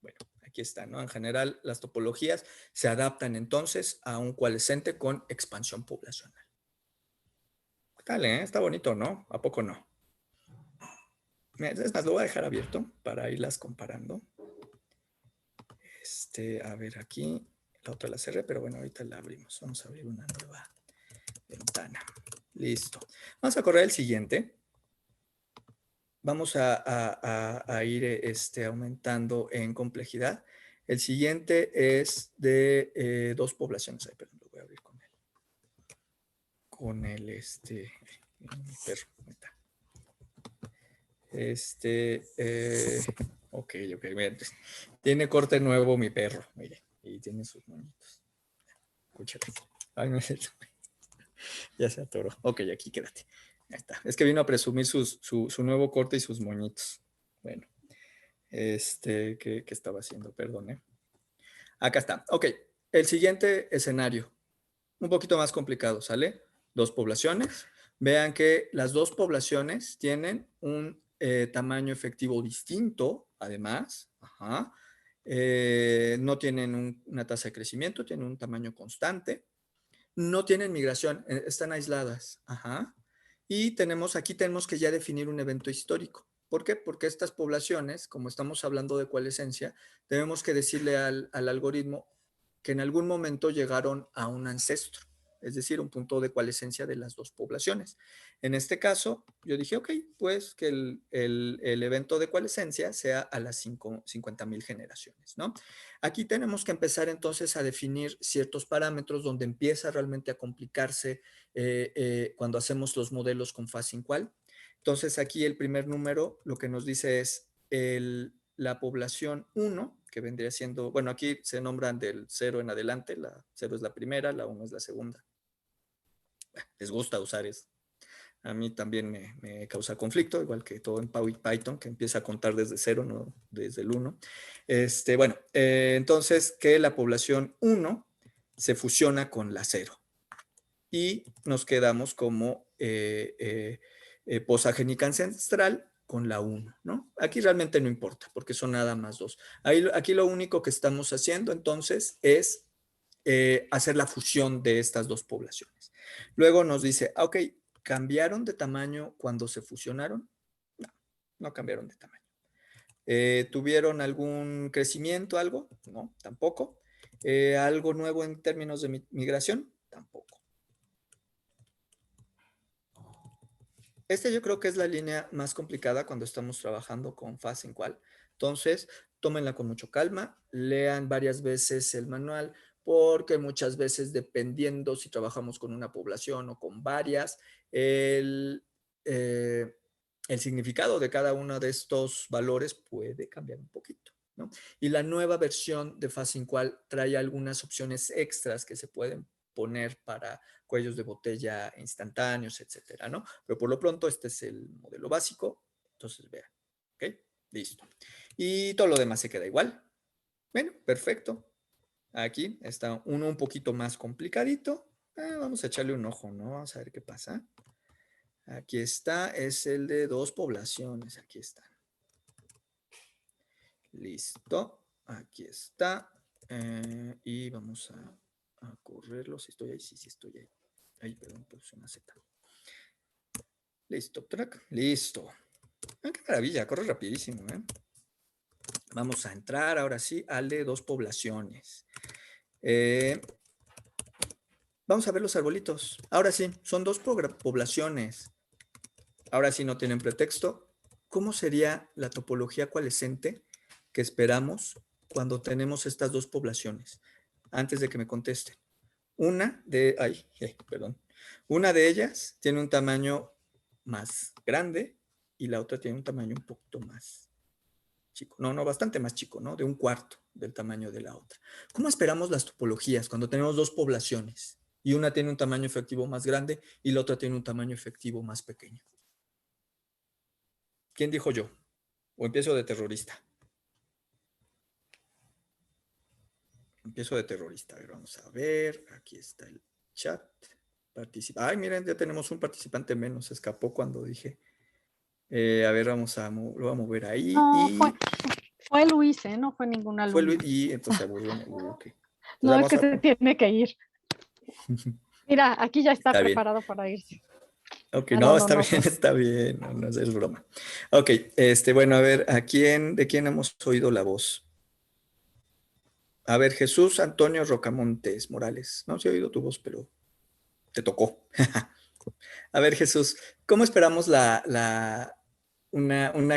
bueno, aquí están, ¿no? En general, las topologías se adaptan entonces a un coalescente con expansión poblacional. ¿Qué tal, Está bonito, ¿no? ¿A poco no? Mira, es más, lo voy a dejar abierto para irlas comparando. A ver, aquí la otra la cerré, pero bueno, ahorita la abrimos. Vamos a abrir una nueva ventana. Listo. Vamos a correr el siguiente. Vamos a ir aumentando en complejidad. El siguiente es de dos poblaciones. Ay, perdón, lo voy a abrir con el mi perro. Ok, miren. Tiene corte nuevo mi perro, mire, y tiene sus moñitos. Escúchale. Ay, no es cierto. Ya se atoró. Ok, aquí quédate. Ahí está. Es que vino a presumir su nuevo corte y sus moñitos. Bueno, ¿qué estaba haciendo? Perdón, Acá está. Ok, el siguiente escenario. Un poquito más complicado, ¿sale? Dos poblaciones. Vean que las dos poblaciones tienen un tamaño efectivo distinto, además. Ajá. No tienen una tasa de crecimiento, tienen un tamaño constante. No tienen migración, están aisladas. Ajá. Y aquí tenemos que ya definir un evento histórico. ¿Por qué? Porque estas poblaciones, como estamos hablando de coalescencia, debemos que decirle al algoritmo que en algún momento llegaron a un ancestro, es decir, un punto de coalescencia de las dos poblaciones. En este caso, yo dije, ok, pues que el evento de coalescencia sea a las 50,000 generaciones, ¿no? Aquí tenemos que empezar entonces a definir ciertos parámetros donde empieza realmente a complicarse cuando hacemos los modelos con fase incual. Entonces aquí el primer número lo que nos dice es la población 1, que vendría siendo, bueno, aquí se nombran del 0 en adelante, la 0 es la primera, la 1 es la segunda. Les gusta usar eso. A mí también me causa conflicto, igual que todo en Python, que empieza a contar desde 0, no desde el 1. Bueno, entonces que la población 1 se fusiona con la 0 y nos quedamos como posagénica ancestral con la 1, ¿no? Aquí realmente no importa, porque son nada más dos. Aquí lo único que estamos haciendo entonces es hacer la fusión de estas dos poblaciones. Luego nos dice, ok, ¿cambiaron de tamaño cuando se fusionaron? No, no cambiaron de tamaño. ¿Tuvieron algún crecimiento, algo? No, tampoco. ¿Algo nuevo en términos de migración? Tampoco. Yo creo que es la línea más complicada cuando estamos trabajando con fase incual. Entonces, tómenla con mucho calma, lean varias veces el manual, porque muchas veces, dependiendo si trabajamos con una población o con varias, el significado de cada uno de estos valores puede cambiar un poquito, ¿no? Y la nueva versión de fase incual trae algunas opciones extras que se pueden poner para cuellos de botella instantáneos, etcétera, ¿no? Pero por lo pronto este es el modelo básico, entonces vean, ¿ok? Listo. Y todo lo demás se queda igual. Bueno, perfecto. Aquí está uno un poquito más complicadito. Vamos a echarle un ojo, ¿no? Vamos a ver qué pasa. Aquí está, es el de dos poblaciones, aquí está. Listo, aquí está. Y vamos a correrlo. Si estoy ahí, sí estoy ahí. Ay, perdón, puse una Z. Listo, track. Listo. Qué maravilla, corre rapidísimo, ¿eh? Vamos a entrar ahora sí al de dos poblaciones. Vamos a ver los arbolitos. Ahora sí, son dos poblaciones. Ahora sí no tienen pretexto. ¿Cómo sería la topología coalescente que esperamos cuando tenemos estas dos poblaciones? Antes de que me contesten. perdón. Una de ellas tiene un tamaño más grande y la otra tiene un tamaño un poquito más chico. No, bastante más chico, ¿no? De un cuarto del tamaño de la otra. ¿Cómo esperamos las topologías cuando tenemos dos poblaciones y una tiene un tamaño efectivo más grande y la otra tiene un tamaño efectivo más pequeño? ¿Quién dijo yo? ¿O empiezo de terrorista? Empiezo de terrorista. A ver, vamos a ver. Aquí está el chat. Ay, miren, ya tenemos un participante menos. Se escapó cuando dije. A ver, lo voy a mover ahí. No, Y fue Luis, ¿eh? No fue ningún fue alumno. Luis. Y entonces aburrió. Okay. No, es que se tiene que ir. Mira, aquí ya está bien. preparado para irse. Ok, Ah, no, no, está no bien, fue. está bien. No, es broma. Ok, bueno, a ver, ¿de quién hemos oído la voz? A ver, Jesús Antonio Rocamontes Morales. No se ha oído tu voz, pero te tocó. A ver, Jesús, ¿cómo esperamos una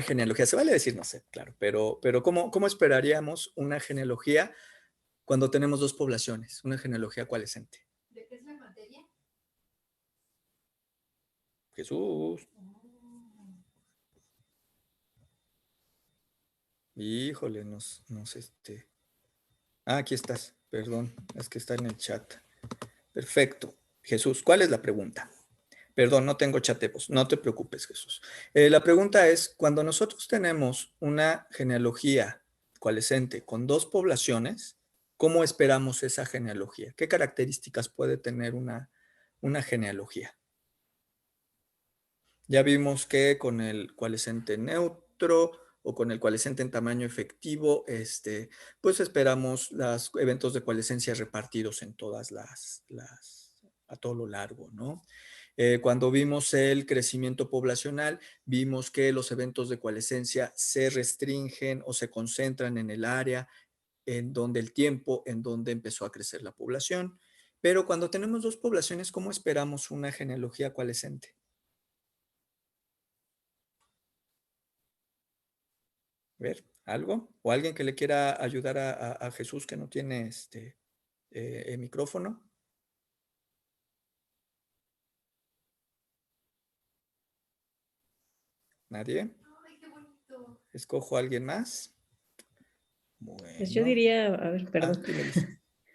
genealogía? Se vale decir, no sé, claro, pero ¿cómo esperaríamos una genealogía cuando tenemos dos poblaciones? Una genealogía coalescente. ¿De qué es la materia? Jesús. Híjole, aquí estás, perdón, es que está en el chat. Perfecto. Jesús, ¿cuál es la pregunta? Perdón, no tengo chat de voz. No te preocupes, Jesús. La pregunta es, cuando nosotros tenemos una genealogía coalescente con dos poblaciones, ¿cómo esperamos esa genealogía? ¿Qué características puede tener una genealogía? Ya vimos que con el coalescente neutro o con el coalescente en tamaño efectivo, pues esperamos los eventos de coalescencia repartidos en todas a todo lo largo, ¿no? Cuando vimos el crecimiento poblacional, vimos que los eventos de coalescencia se restringen o se concentran en el área en donde en donde empezó a crecer la población. Pero cuando tenemos dos poblaciones, ¿cómo esperamos una genealogía coalescente? Ver, ¿algo? ¿O alguien que le quiera ayudar a Jesús que no tiene el micrófono? ¿Nadie? Ay, qué bonito. ¿Escojo a alguien más? Pues yo Bueno. diría, a ver, perdón. Dime, Liz.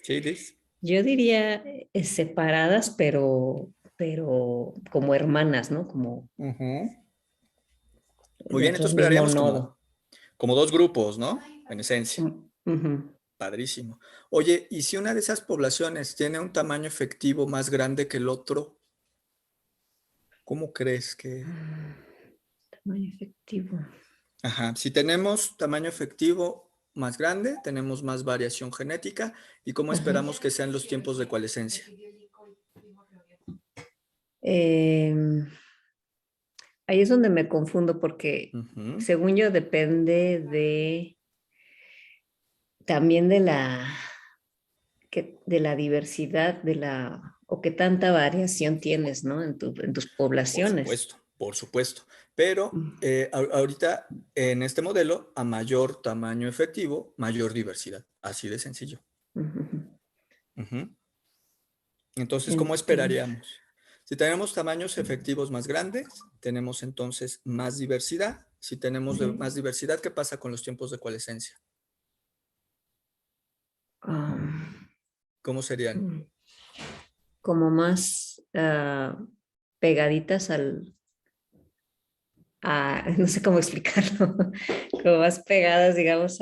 Sí, Liz. Yo diría separadas, pero como hermanas, ¿no? Como Muy bien, dentro entonces del mismo esperaríamos nodo. como dos grupos, ¿no? En esencia. Ujú. Padrísimo. Oye, ¿y si una de esas poblaciones tiene un tamaño efectivo más grande que el otro? ¿Cómo crees que...? Tamaño efectivo. Ajá, si tenemos tamaño efectivo más grande, tenemos más variación genética. ¿Y cómo esperamos que sean los tiempos de coalescencia? Ahí es donde me confundo porque según yo depende también de la diversidad o qué tanta variación tienes, ¿no? En tus poblaciones. Por supuesto. Pero ahorita en este modelo, a mayor tamaño efectivo, mayor diversidad. Así de sencillo. Entonces, ¿cómo esperaríamos? Si tenemos tamaños efectivos más grandes, tenemos entonces más diversidad. Si tenemos más diversidad, ¿qué pasa con los tiempos de coalescencia? ¿Cómo serían? Como más pegaditas no sé cómo explicarlo, como más pegadas, digamos,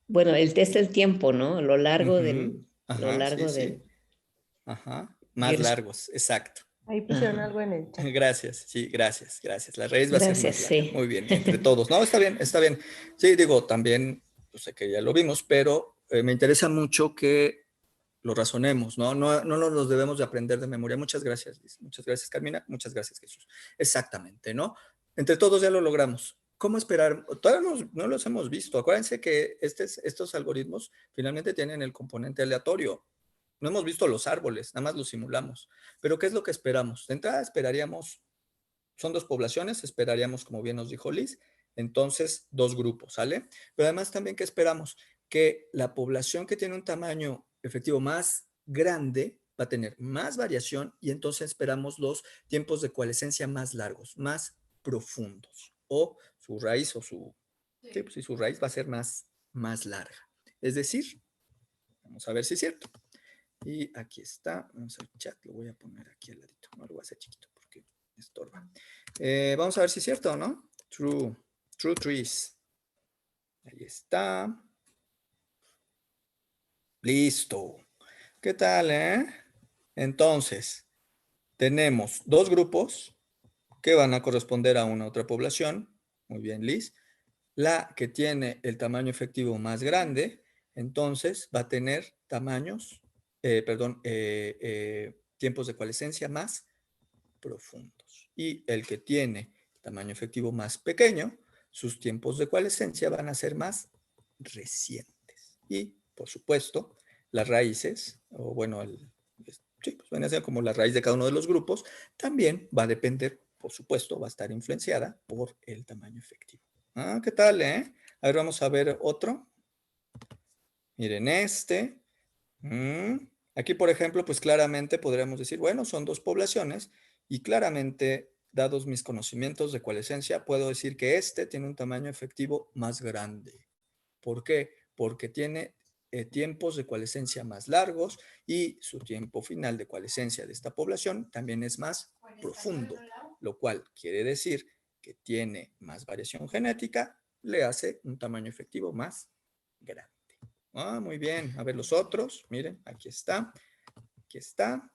bueno, es el tiempo, ¿no? Lo largo del... Ajá, sí. Ajá, más largos, exacto. Ahí pusieron algo en el chat. Gracias, sí, gracias. La raíz va a ser más larga. Sí. Muy bien, entre todos. No, está bien, está bien. Sí, digo, también, yo sé que ya lo vimos, pero me interesa mucho que lo razonemos, ¿no? No nos los debemos de aprender de memoria. Muchas gracias, Liz. Muchas gracias, Carmina. Muchas gracias, Jesús. Exactamente, ¿no? Entre todos ya lo logramos. ¿Cómo esperar? Todavía no los hemos visto. Acuérdense que estos algoritmos finalmente tienen el componente aleatorio. No hemos visto los árboles, nada más los simulamos. Pero ¿qué es lo que esperamos? De entrada esperaríamos, son dos poblaciones, esperaríamos, como bien nos dijo Liz, entonces dos grupos, ¿sale? Pero además también, ¿qué esperamos? Que la población que tiene un tamaño efectivo más grande va a tener más variación y entonces esperamos los tiempos de coalescencia más largos, más profundos. O su raíz o su... Sí, pues sí, su raíz va a ser más larga. Es decir, vamos a ver si es cierto. Y aquí está, vamos al chat, lo voy a poner aquí al ladito. No lo voy a hacer chiquito porque estorba. Vamos a ver si es cierto, ¿no? True trees. Ahí está. Listo. ¿Qué tal, Entonces, tenemos dos grupos que van a corresponder a una otra población. Muy bien, Liz. La que tiene el tamaño efectivo más grande, entonces va a tener tiempos de coalescencia más profundos. Y el que tiene tamaño efectivo más pequeño, sus tiempos de coalescencia van a ser más recientes. Y, por supuesto, las raíces, o bueno, sí, pues van a ser como la raíz de cada uno de los grupos, también va a depender, por supuesto, va a estar influenciada por el tamaño efectivo. Ah, ¿qué tal, A ver, vamos a ver otro. Miren este. Aquí, por ejemplo, pues claramente podríamos decir, bueno, son dos poblaciones y claramente, dados mis conocimientos de coalescencia, puedo decir que este tiene un tamaño efectivo más grande. ¿Por qué? Porque tiene tiempos de coalescencia más largos y su tiempo final de coalescencia de esta población también es más profundo, lo cual quiere decir que tiene más variación genética, le hace un tamaño efectivo más grande. Ah, muy bien. A ver los otros. Miren, aquí está. Aquí está.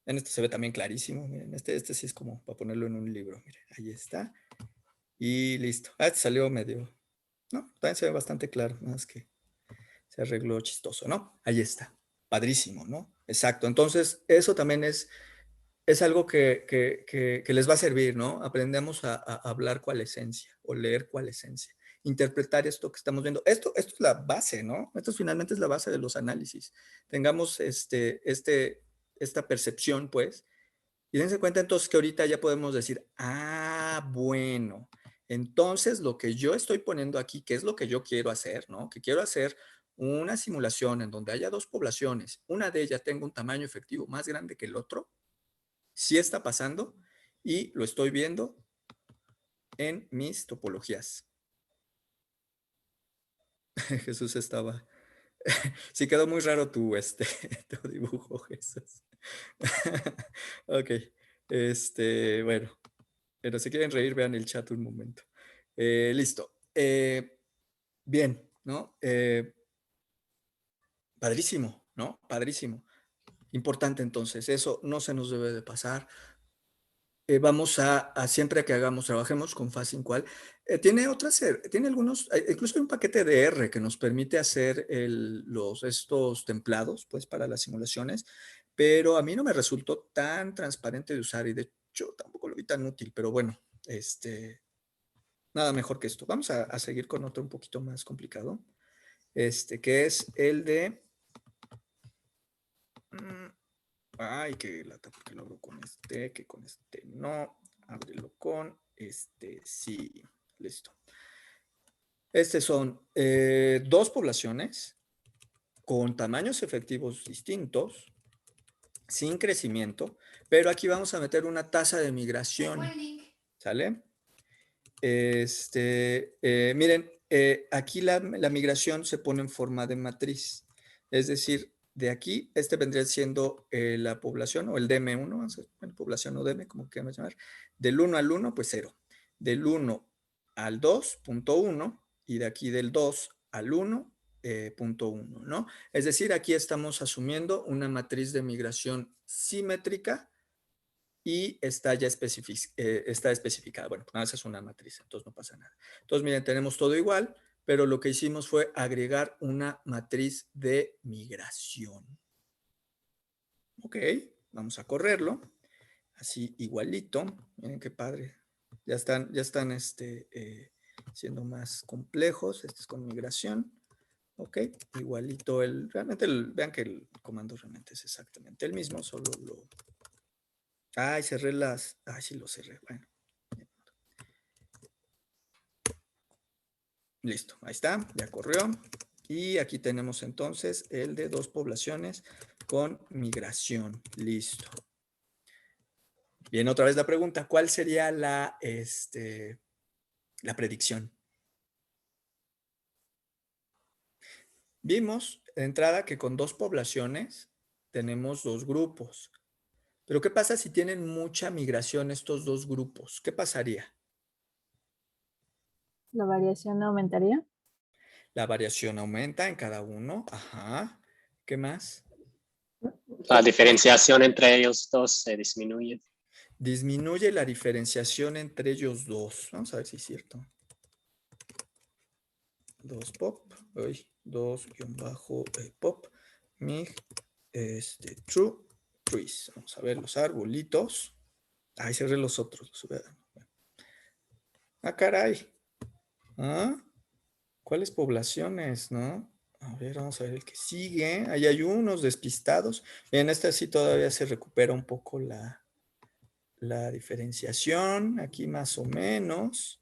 En este se ve también clarísimo. Miren, este sí es como para ponerlo en un libro. Miren, ahí está. Y listo. Ah, este salió medio... No, también se ve bastante claro. Nada más que se arregló chistoso, ¿no? Ahí está. Padrísimo, ¿no? Exacto. Entonces, eso también es algo que les va a servir, ¿no? Aprendemos a hablar coalescencia o leer coalescencia. Interpretar esto que estamos viendo. Esto es la base, ¿no? Esto finalmente es la base de los análisis. Tengamos esta percepción, pues, y dense cuenta entonces que ahorita ya podemos decir, ah, bueno, entonces lo que yo estoy poniendo aquí, que es lo que yo quiero hacer, ¿no? Que quiero hacer una simulación en donde haya dos poblaciones, una de ellas tenga un tamaño efectivo más grande que el otro, sí está pasando y lo estoy viendo en mis topologías. Jesús estaba... Sí quedó muy raro tu dibujo, Jesús. Ok. Bueno. Pero si quieren reír, vean el chat un momento. Listo. Bien, ¿no? Padrísimo, ¿no? Padrísimo. Importante entonces, eso no se nos debe de pasar. Vamos a siempre que trabajemos con fase cual. Tiene algunos, incluso hay un paquete de R que nos permite hacer estos templados, pues, para las simulaciones, pero a mí no me resultó tan transparente de usar y de hecho tampoco lo vi tan útil, pero bueno, nada mejor que esto. Vamos a seguir con otro un poquito más complicado, que es el de... Ay, qué lata, porque lo abro con que con no. Ábrelo con sí. Listo. Son dos poblaciones con tamaños efectivos distintos, sin crecimiento, pero aquí vamos a meter una tasa de migración. ¿Sale? Miren, aquí la migración se pone en forma de matriz. Es decir, de aquí, vendría siendo la población o el DM1, bueno, población o DM, como queramos llamar, del 1 al 1, pues 0. Del 1 al 2.1 y de aquí del 2 al 1.1, ¿no? Es decir, aquí estamos asumiendo una matriz de migración simétrica y está ya está especificada. Bueno, pues esa es una matriz, entonces no pasa nada. Entonces, miren, tenemos todo igual, pero lo que hicimos fue agregar una matriz de migración. Ok, vamos a correrlo. Así igualito. Miren qué padre. Ya están siendo más complejos. Este es con migración. Ok, igualito vean que el comando realmente es exactamente el mismo, solo lo... Ay, cerré Ay, sí lo cerré. Bueno. Listo, ahí está, ya corrió. Y aquí tenemos entonces el de 2 poblaciones con migración. Listo. Bien, otra vez la pregunta, ¿cuál sería la predicción? Vimos de entrada que con 2 poblaciones tenemos 2 grupos. Pero ¿qué pasa si tienen mucha migración estos 2 grupos? ¿Qué pasaría? ¿La variación aumentaría? La variación aumenta en cada uno. Ajá. ¿Qué más? La diferenciación entre ellos dos se disminuye. Disminuye la diferenciación entre ellos dos. Vamos a ver si es cierto. 2 pop. 2-pop. Mig. True. Trees. Vamos a ver los arbolitos. Ahí cerré los otros. Ah, caray. ¿Ah? ¿Cuáles poblaciones, no? A ver, vamos a ver el que sigue. Ahí hay unos despistados. En esta sí todavía se recupera un poco la diferenciación. Aquí más o menos.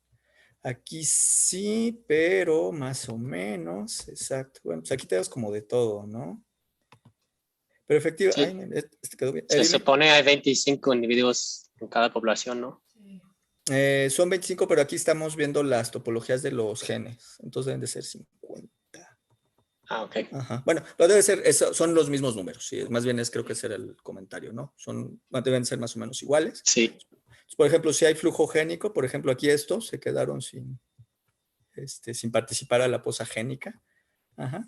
Aquí sí, pero más o menos. Exacto. Bueno, pues aquí tenemos como de todo, ¿no? Pero efectivamente, Sí. este quedó bien. Se Dime. supone hay 25 individuos en cada población, ¿no? Sí. Son 25, pero aquí estamos viendo las topologías de los genes. Entonces deben de ser 50. Ah, ok. Ajá. Bueno, lo debe ser, son los mismos números. Sí, más bien creo que ese era el comentario, ¿no? Deben ser más o menos iguales. Sí. Por ejemplo, si hay flujo génico, por ejemplo, aquí estos se quedaron sin participar a la posa génica. Ajá.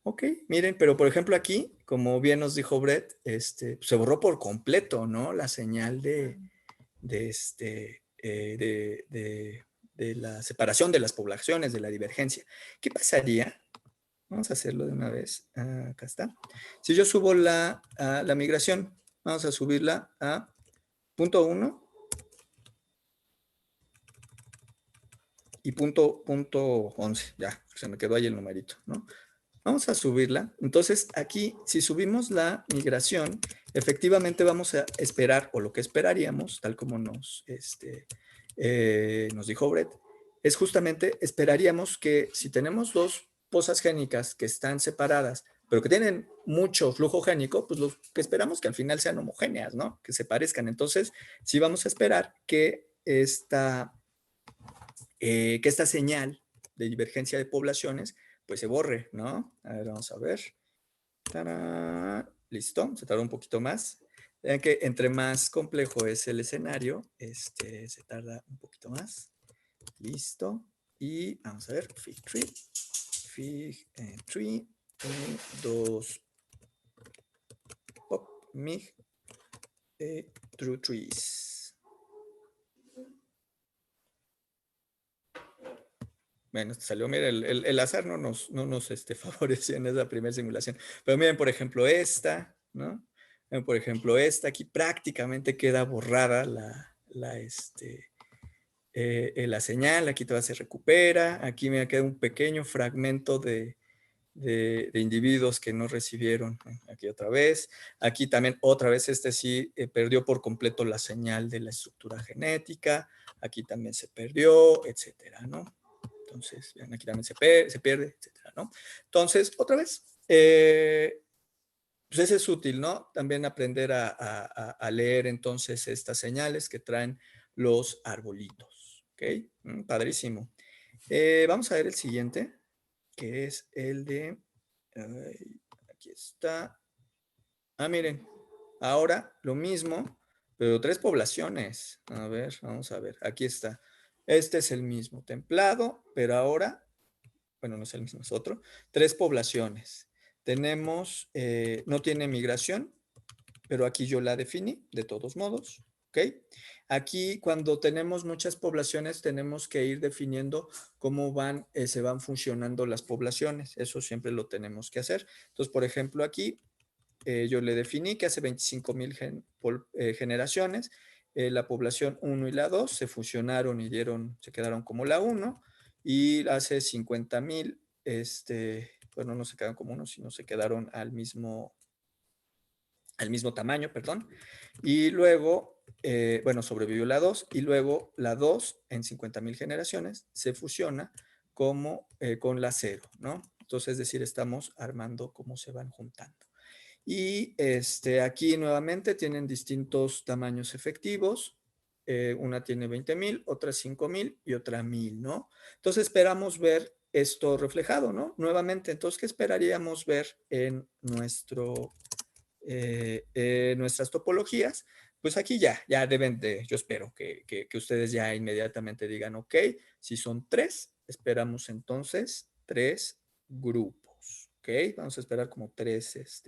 Ok, miren, pero por ejemplo aquí, como bien nos dijo Brett, se borró por completo, ¿no? La señal de la separación de las poblaciones, de la divergencia. ¿Qué pasaría? Vamos a hacerlo de una vez. Acá está. Si yo subo la migración, vamos a subirla a punto 1 y punto 11. Ya, se me quedó ahí el numerito, ¿no? Vamos a subirla. Entonces, aquí, si subimos la migración, efectivamente vamos a esperar, o lo que esperaríamos, tal como nos dijo Brett, es justamente, esperaríamos que si tenemos 2 pozas génicas que están separadas, pero que tienen mucho flujo génico, pues lo que esperamos que al final sean homogéneas, ¿no? Que se parezcan. Entonces, sí vamos a esperar que esta señal de divergencia de poblaciones pues se borre, ¿no? A ver, vamos a ver. ¡Tarán! Listo, se tardó un poquito más. Vean que entre más complejo es el escenario, se tarda un poquito más. Listo. Y vamos a ver, fig tree, 2 pop, mig, true trees. Bueno, salió, mira, el azar no nos favoreció en esa primera simulación. Pero miren, por ejemplo, esta, ¿no? Miren, por ejemplo, esta aquí prácticamente queda borrada la señal. Aquí todavía se recupera. Aquí me queda un pequeño fragmento de individuos que no recibieron. Aquí otra vez. Aquí también otra vez sí perdió por completo la señal de la estructura genética. Aquí también se perdió, etcétera, ¿no? Entonces, vean, aquí también se pierde, etcétera, ¿no? Entonces, otra vez, pues ese es útil, ¿no? También aprender a leer entonces estas señales que traen los arbolitos, ¿ok? Padrísimo. Vamos a ver el siguiente, que es el de, aquí está. Ah, miren, ahora lo mismo, pero 3 poblaciones. A ver, vamos a ver, aquí está. Este es el mismo templado, pero ahora, bueno, no es el mismo, es otro. 3 poblaciones. Tenemos, no tiene migración, pero aquí yo la definí de todos modos, ¿ok? Aquí cuando tenemos muchas poblaciones tenemos que ir definiendo cómo se van funcionando las poblaciones. Eso siempre lo tenemos que hacer. Entonces, por ejemplo, aquí yo le definí que hace 25,000 generaciones, la población 1 y la 2 se fusionaron y se quedaron como la 1, y hace 50,000, bueno, no se quedaron como 1, sino se quedaron al mismo tamaño, perdón. Y luego, bueno, sobrevivió la 2, y luego la 2 en 50,000 generaciones se fusiona con la 0, ¿no? Entonces, es decir, estamos armando cómo se van juntando. Y aquí nuevamente tienen distintos tamaños efectivos. Una tiene 20,000, otra 5,000 y otra 1,000, ¿no? Entonces esperamos ver esto reflejado, ¿no? Nuevamente, entonces, ¿qué esperaríamos ver en nuestras topologías? Pues aquí ya deben de, yo espero que ustedes ya inmediatamente digan, ok, si son 3, esperamos entonces 3 grupos, ¿ok? Vamos a esperar como 3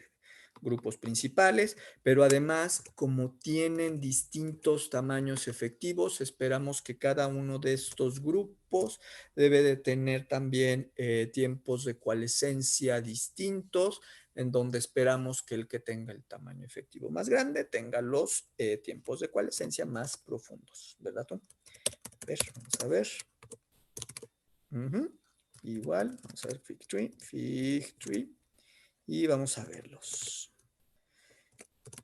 grupos principales, pero además, como tienen distintos tamaños efectivos, esperamos que cada uno de estos grupos debe de tener también tiempos de coalescencia distintos, en donde esperamos que el que tenga el tamaño efectivo más grande tenga los tiempos de coalescencia más profundos, ¿verdad, Tom? A ver, vamos a ver. Igual, vamos a ver Fig Tree, y vamos a verlos.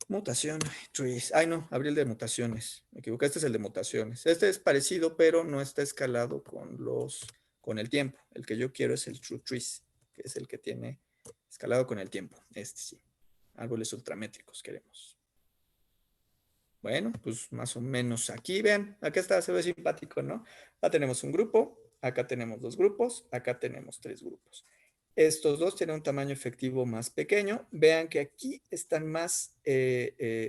Mutación, trees. Ay, no, abrí el de mutaciones. Me equivoqué, este es el de mutaciones. Este es parecido, pero no está escalado con el tiempo. El que yo quiero es el true trees, que es el que tiene escalado con el tiempo. Este sí. Árboles ultramétricos queremos. Bueno, pues más o menos aquí, vean, acá está, se ve simpático, ¿no? Acá tenemos un grupo, acá tenemos 2 grupos, acá tenemos 3 grupos. Estos dos tienen un tamaño efectivo más pequeño. Vean que aquí están más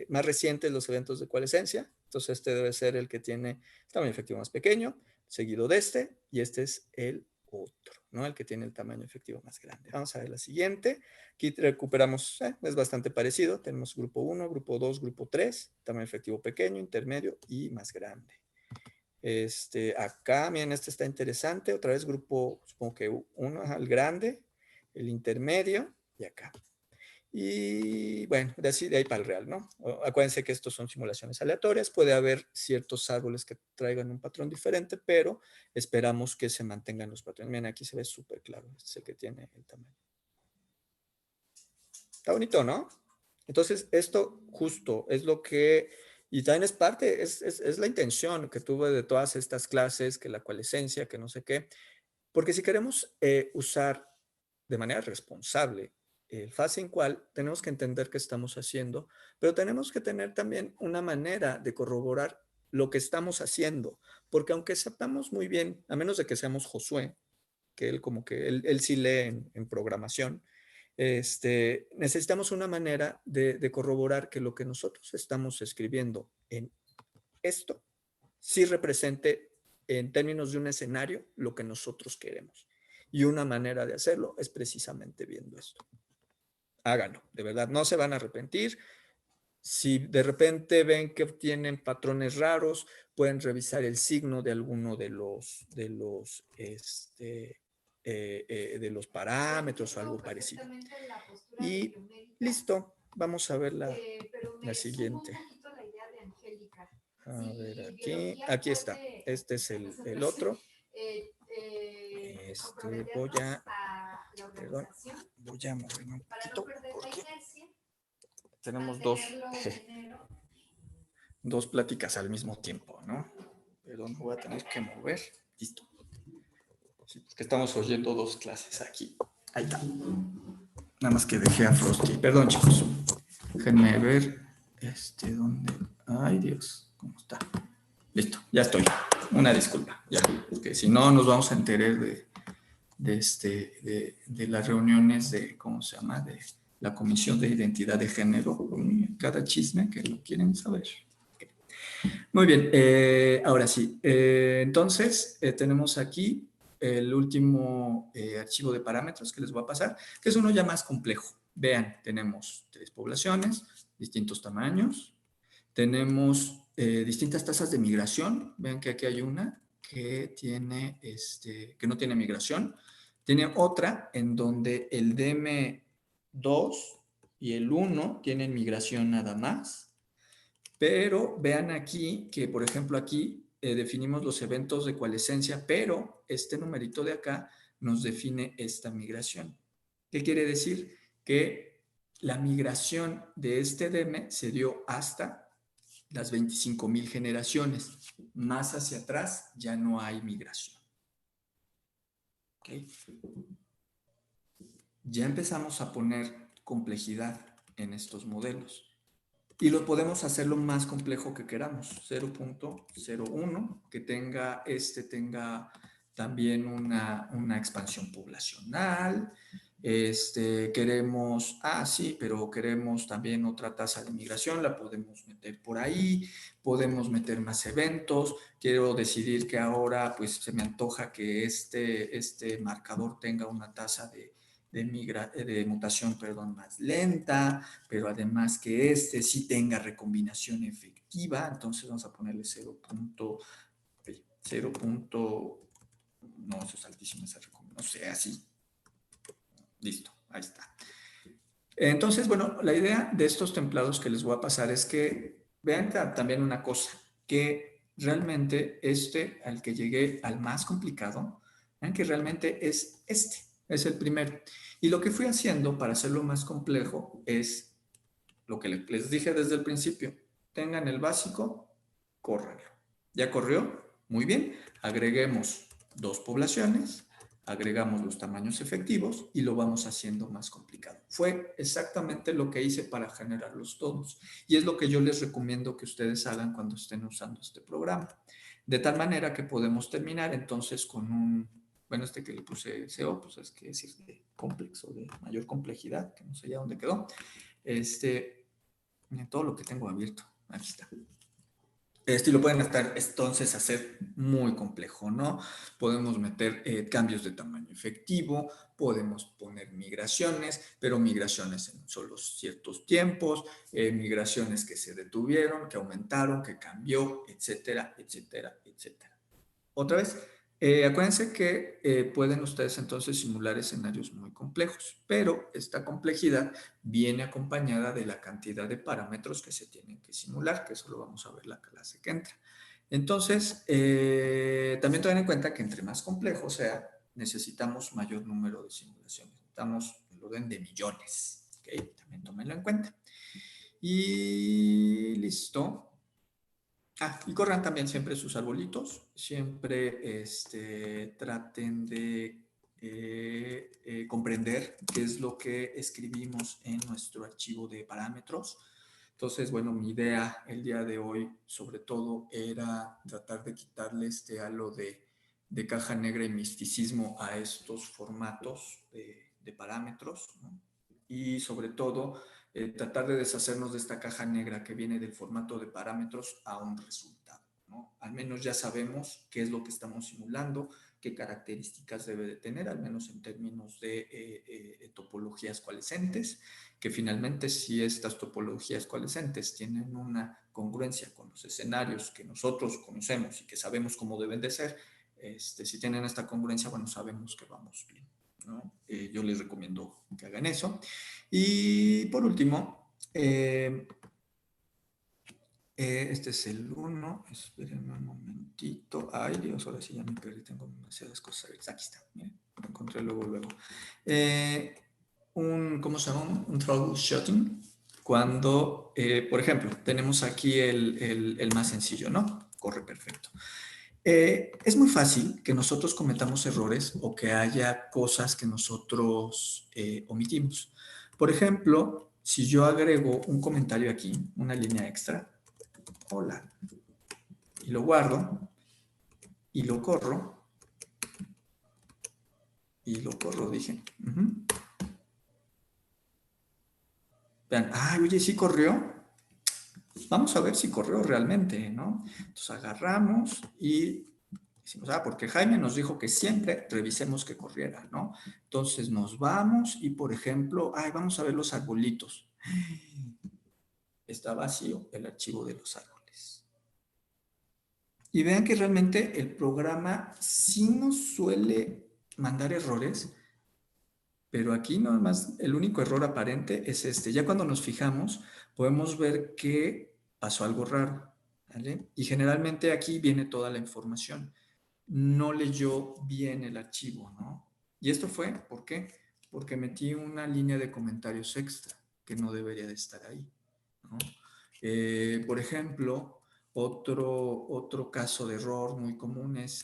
recientes los eventos de coalescencia. Entonces este debe ser el que tiene tamaño efectivo más pequeño, seguido de este, y este es el otro, ¿no? El que tiene el tamaño efectivo más grande. Vamos a ver la siguiente. Aquí recuperamos, es bastante parecido. Tenemos grupo 1, grupo 2, grupo 3, tamaño efectivo pequeño, intermedio y más grande. Acá, miren, este está interesante. Otra vez grupo, supongo que 1, el grande, el intermedio y acá. Y bueno, de ahí para el real, ¿no? Acuérdense que estos son simulaciones aleatorias. Puede haber ciertos árboles que traigan un patrón diferente, pero esperamos que se mantengan los patrones. Miren, aquí se ve súper claro. Este es el que tiene el tamaño. Está bonito, ¿no? Entonces, esto justo es lo que, y también es parte, es la intención que tuve de todas estas clases, que la coalescencia, que no sé qué, porque si queremos usar de manera responsable el phasing qual, tenemos que entender qué estamos haciendo, pero tenemos que tener también una manera de corroborar lo que estamos haciendo, porque aunque sepamos muy bien, a menos de que seamos Josué, que él como que él sí lee en programación, necesitamos una manera de corroborar que lo que nosotros estamos escribiendo en esto sí represente en términos de un escenario lo que nosotros queremos. Y una manera de hacerlo es precisamente viendo esto. Háganlo, de verdad, no se van a arrepentir. Si de repente ven que tienen patrones raros, pueden revisar el signo de alguno de los parámetros o algo parecido. Y listo, vamos a ver la siguiente. A ver, aquí está. Este es el otro. Voy a moverme un poquito porque tenemos dos pláticas al mismo tiempo, ¿no? Perdón, voy a tener que mover. Listo. Sí, porque estamos oyendo 2 clases aquí. Ahí está. Nada más que dejé a Frosty. Perdón, chicos. Déjenme ver. ¿Dónde? Ay, Dios. ¿Cómo está? Listo, ya estoy. Una disculpa. Ya, porque si no nos vamos a enterar de las reuniones de, ¿cómo se llama? De la Comisión de Identidad de Género. Cada chisme que lo quieren saber. Okay. Muy bien, ahora sí. Entonces, tenemos aquí el último archivo de parámetros que les voy a pasar, que es uno ya más complejo. Vean, tenemos 3 poblaciones, distintos tamaños. Tenemos distintas tasas de migración. Vean que aquí hay una que tiene, que no tiene migración. Tiene otra en donde el DM2 y el 1 tienen migración nada más. Pero vean aquí que, por ejemplo, aquí definimos los eventos de coalescencia, pero este numerito de acá nos define esta migración. ¿Qué quiere decir? Que la migración de este DM se dio hasta las 25,000 generaciones. Más hacia atrás ya no hay migración. ¿Okay? ya empezamos a poner complejidad en estos modelos. Y lo podemos hacer lo más complejo que queramos. 0.01, que tenga también una expansión poblacional. Queremos, sí, pero queremos también otra tasa de migración, la podemos meter por ahí, podemos meter más eventos. Quiero decidir que ahora pues se me antoja que este marcador tenga una tasa de mutación, más lenta, pero además que sí tenga recombinación efectiva. Entonces vamos a ponerle 0. No, eso es altísimo, esa recombinación, no sé, así. Listo, ahí está. Entonces, bueno, la idea de estos templados que les voy a pasar es que vean también una cosa, que realmente al que llegué al más complicado, vean que realmente es es el primero. Y lo que fui haciendo para hacerlo más complejo es lo que les dije desde el principio. Tengan el básico, córranlo. ¿Ya corrió? Muy bien. Agreguemos 2 poblaciones, agregamos los tamaños efectivos y lo vamos haciendo más complicado. Fue exactamente lo que hice para generarlos todos. Y es lo que yo les recomiendo que ustedes hagan cuando estén usando este programa. De tal manera que podemos terminar entonces con bueno, que le puse SEO, pues es que es de complejo, de mayor complejidad, que no sé ya dónde quedó. Miren todo lo que tengo abierto. Aquí está. Y lo pueden entonces hacer muy complejo, ¿no? Podemos meter cambios de tamaño efectivo, podemos poner migraciones, pero migraciones en solo ciertos tiempos, migraciones que se detuvieron, que aumentaron, que cambió, etcétera, etcétera, etcétera. Otra vez, acuérdense que pueden ustedes entonces simular escenarios muy complejos, pero esta complejidad viene acompañada de la cantidad de parámetros que se tienen que simular, que eso lo vamos a ver la clase que entra. Entonces, también tengan en cuenta que entre más complejo sea, necesitamos mayor número de simulaciones. Necesitamos el orden de millones. ¿Okay? También tómenlo en cuenta. Y listo. Y corran también siempre sus arbolitos, siempre traten de comprender qué es lo que escribimos en nuestro archivo de parámetros. Entonces, bueno, mi idea el día de hoy sobre todo era tratar de quitarle este halo de caja negra y misticismo a estos formatos de parámetros, ¿no? Y sobre todo tratar de deshacernos de esta caja negra que viene del formato de parámetros a un resultado, ¿no? Al menos ya sabemos qué es lo que estamos simulando, qué características debe de tener, al menos en términos de topologías coalescentes, que finalmente si estas topologías coalescentes tienen una congruencia con los escenarios que nosotros conocemos y que sabemos cómo deben de ser, si tienen esta congruencia, bueno, sabemos que vamos bien, ¿no? Yo les recomiendo que hagan eso. Y por último, este es el 1. Espérenme un momentito. Ay, Dios, ahora sí ya me perdí. Tengo demasiadas cosas. Aquí está. Miren, lo encontré luego. ¿Cómo se llama? Un troubleshooting. Cuando, por ejemplo, tenemos aquí el más sencillo, ¿no? Corre perfecto. Es muy fácil que nosotros cometamos errores o que haya cosas que nosotros omitimos. Por ejemplo, si yo agrego un comentario aquí, una línea extra, hola, y lo guardo, y lo corro, dije. Vean, oye, ¿sí corrió? Vamos a ver si corrió realmente, ¿no? Entonces agarramos y decimos, porque Jaime nos dijo que siempre revisemos que corriera, ¿no? Entonces nos vamos y, por ejemplo, vamos a ver los arbolitos. Está vacío el archivo de los árboles. Y vean que realmente el programa sí nos suele mandar errores, pero aquí nada más el único error aparente es este. Ya cuando nos fijamos, podemos ver que pasó algo raro, ¿vale? Y generalmente aquí viene toda la información. No leyó bien el archivo, ¿no? Y esto fue, ¿por qué? Porque metí una línea de comentarios extra que no debería de estar ahí, ¿no? Por ejemplo, Otro caso de error muy común es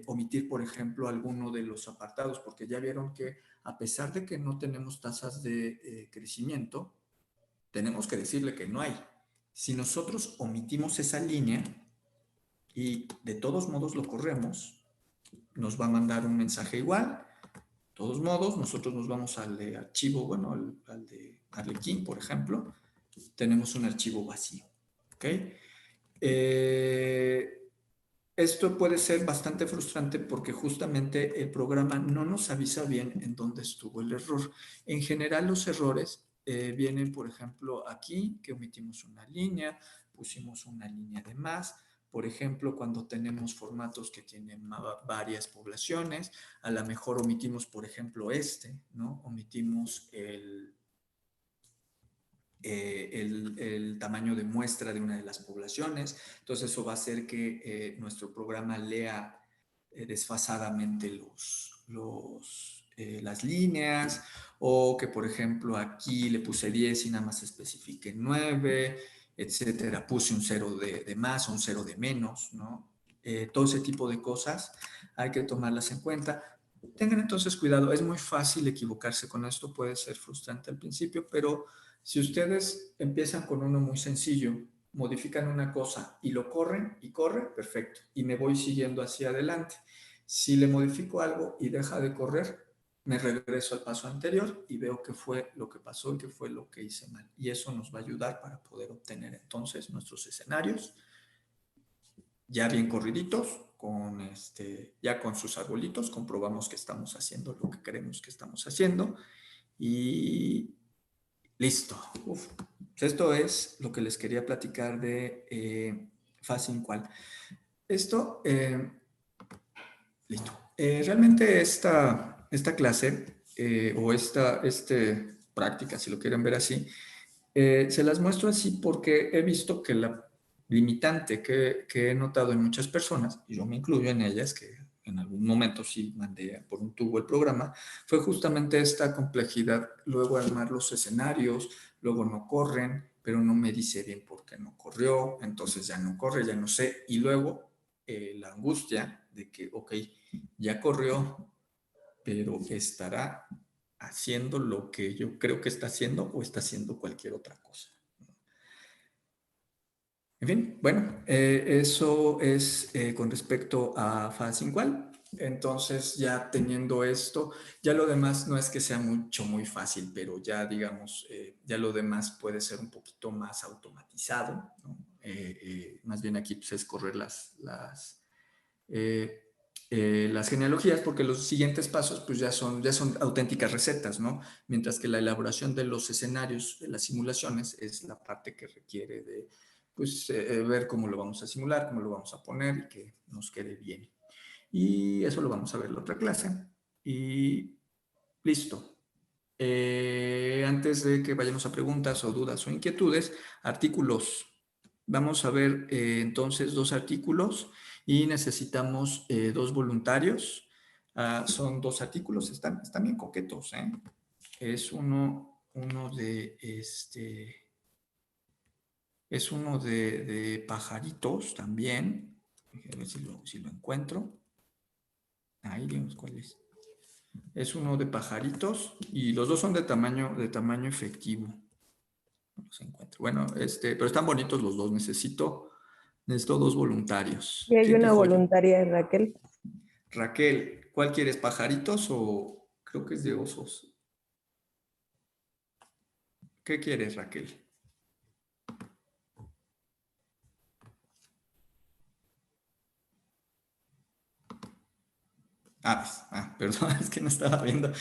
omitir, por ejemplo, alguno de los apartados, porque ya vieron que a pesar de que no tenemos tasas de crecimiento, tenemos que decirle que no hay. Si nosotros omitimos esa línea y de todos modos lo corremos, nos va a mandar un mensaje igual. De todos modos, nosotros nos vamos al de archivo, bueno, al de Arlequín, por ejemplo, tenemos un archivo vacío. ¿Ok? Esto puede ser bastante frustrante porque justamente el programa no nos avisa bien en dónde estuvo el error. En general, los errores vienen, por ejemplo, aquí, que omitimos una línea, pusimos una línea de más. Por ejemplo, cuando tenemos formatos que tienen varias poblaciones, a lo mejor omitimos, por ejemplo, ¿no? Omitimos el tamaño de muestra de una de las poblaciones. Entonces eso va a hacer que nuestro programa lea desfasadamente las líneas, o que por ejemplo aquí le puse 10 y nada más especifique 9, etcétera. Puse un 0 de más o un 0 de menos, ¿no? Todo ese tipo de cosas hay que tomarlas en cuenta. Tengan entonces cuidado, es muy fácil equivocarse con esto, puede ser frustrante al principio, pero si ustedes empiezan con uno muy sencillo, modifican una cosa y lo corren y corre, perfecto, y me voy siguiendo hacia adelante. Si le modifico algo y deja de correr, me regreso al paso anterior y veo qué fue lo que pasó y qué fue lo que hice mal. Y eso nos va a ayudar para poder obtener entonces nuestros escenarios ya bien corriditos, ya con sus arbolitos, comprobamos que estamos haciendo lo que queremos que estamos haciendo y listo. Uf. Esto es lo que les quería platicar de fase incual. Esto, listo. Realmente esta clase o esta práctica, si lo quieren ver así, se las muestro así porque he visto que la limitante que he notado en muchas personas, y yo me incluyo en ellas, que en algún momento sí mandé por un tubo el programa, fue justamente esta complejidad, luego armar los escenarios, luego no corren, pero no me dice bien por qué no corrió, entonces ya no corre, ya no sé, y luego la angustia de que, ok, ya corrió, pero estará haciendo lo que yo creo que está haciendo o está haciendo cualquier otra cosa. En fin, bueno, eso es con respecto a fase incual. Entonces, ya teniendo esto, ya lo demás no es que sea muy fácil, pero ya digamos, ya lo demás puede ser un poquito más automatizado, ¿no? Más bien aquí pues, es correr las genealogías, porque los siguientes pasos pues ya son auténticas recetas, ¿no? Mientras que la elaboración de los escenarios, de las simulaciones, es la parte que requiere de pues, ver cómo lo vamos a simular, cómo lo vamos a poner y que nos quede bien. Y eso lo vamos a ver en la otra clase. Y listo. Antes de que vayamos a preguntas o dudas o inquietudes, artículos. Vamos a ver entonces 2 artículos y necesitamos 2 voluntarios. Son 2 artículos, están bien coquetos, ¿eh? Es uno de pajaritos también. A ver si lo encuentro. Ahí vemos cuál es. Es uno de pajaritos y los dos son de tamaño efectivo. No los encuentro. Bueno, pero están bonitos los dos. Necesito 2 voluntarios. Y hay ¿Quién una dijo yo? voluntaria, Raquel. Raquel, ¿cuál quieres? ¿Pajaritos o creo que es de osos? ¿Qué quieres, Raquel? Perdón, es que no estaba viendo.